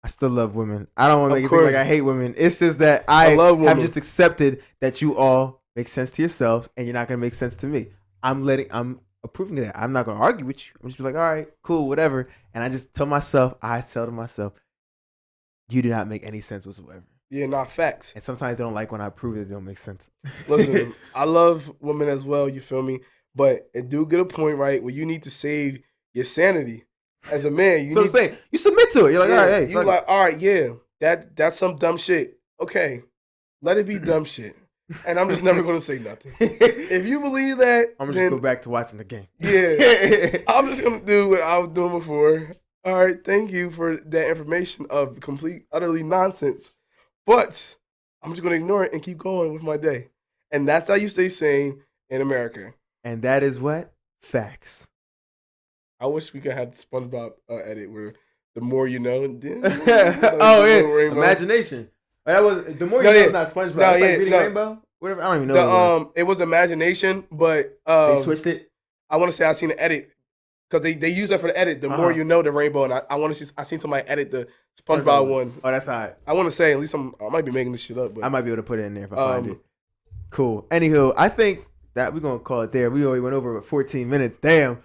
I still love women. I don't want to make it think like I hate women. It's just that I love women. have just accepted that you all make sense to yourselves and you're not gonna make sense to me. I'm approving of that. I'm not gonna argue with you. I'm just be like, all right, cool, whatever. And I tell to myself, you do not make any sense whatsoever. Yeah, not facts. And sometimes they don't like when I prove it don't make sense. Listen, I love women as well, you feel me? But it do get a point, right, where you need to save your sanity. As a man, I'm saying, you submit to it. You're like, all right, hey. You're like, all right, yeah, that's some dumb shit. Okay, let it be dumb shit. And I'm just never going to say nothing. If you believe that, I'm just go back to watching the game. Yeah. I'm just going to do what I was doing before. All right, thank you for that information of complete, utterly nonsense. But I'm just going to ignore it and keep going with my day. And that's how you stay sane in America. And that is what? Facts. I wish we could have the SpongeBob edit where the more you know. Oh, yeah. Imagination. That was the more you know. It's not SpongeBob. It's like Reading Rainbow. Whatever. I don't even know. It was Imagination, but they switched it. I want to say I seen an edit because they use that for the edit. The more you know, the rainbow, and I want to see. I seen somebody edit the SpongeBob one. Oh, that's hot. I want to say at least I might be making this shit up, but I might be able to put it in there if I find it. Cool. Anywho, I think that we're gonna call it there. We already went over 14 minutes. Damn.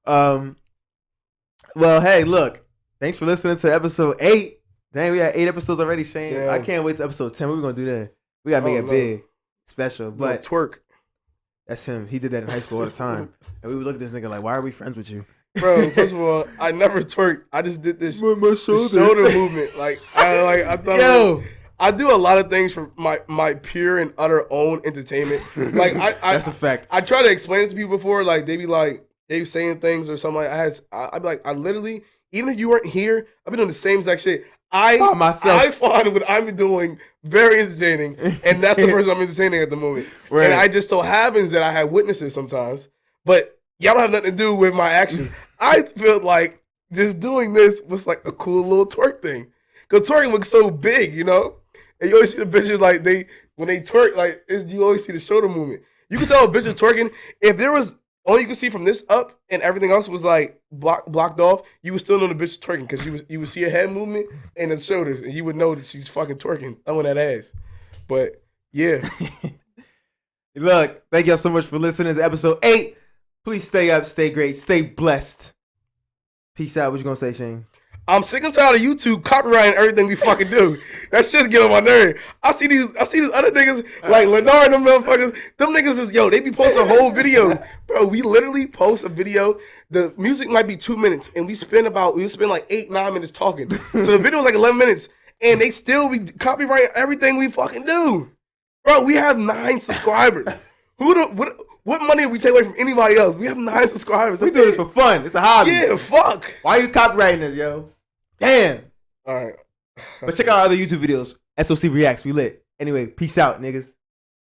Well, hey, look. Thanks for listening to episode 8. Dang, we had 8 episodes already, Shane. Damn. I can't wait to episode 10. What we gonna do there? We gotta make it big, special. But twerk. That's him. He did that in high school all the time. And we would look at this nigga like, why are we friends with you? Bro, first of all, I never twerked. I just did this My shoulder movement. I thought. Yo. I do a lot of things for my pure and utter own entertainment. That's a fact. I try to explain it to people before, like they be saying things or something. I'd be like, I literally, even if you weren't here, I've been doing the same exact shit. I find what I'm doing very entertaining, and that's the person I'm entertaining at the moment. Right. And I just so happens that I have witnesses sometimes, but y'all don't have nothing to do with my actions. I feel like just doing this was like a cool little twerk thing, because twerking looks so big, you know. And you always see the bitches like when they twerk, like you always see the shoulder movement. You can tell a bitch is twerking if there was all you can see from this up and everything else was like blocked off. You would still know the bitch is twerking because you would see her head movement and the shoulders, and you would know that she's fucking twerking, throwing that ass. But yeah, look, thank y'all so much for listening to episode 8. Please stay up, stay great, stay blessed. Peace out. What you gonna say, Shane? I'm sick and tired of YouTube copyrighting everything we fucking do. That shit's getting on my nerve. I see these other niggas like Lennar and them motherfuckers. Them niggas is they be posting a whole video. Bro, we literally post a video. The music might be 2 minutes and we spend like 8-9 minutes talking. So the video was like 11 minutes and they still be copyrighting everything we fucking do. Bro, we have 9 subscribers. What money do we take away from anybody else? We have 9 subscribers. We do this for fun. It's a hobby. Yeah, fuck. Why are you copyrighting us, yo? Damn. All right. But check out our other YouTube videos. SOC Reacts. We lit. Anyway, peace out, niggas.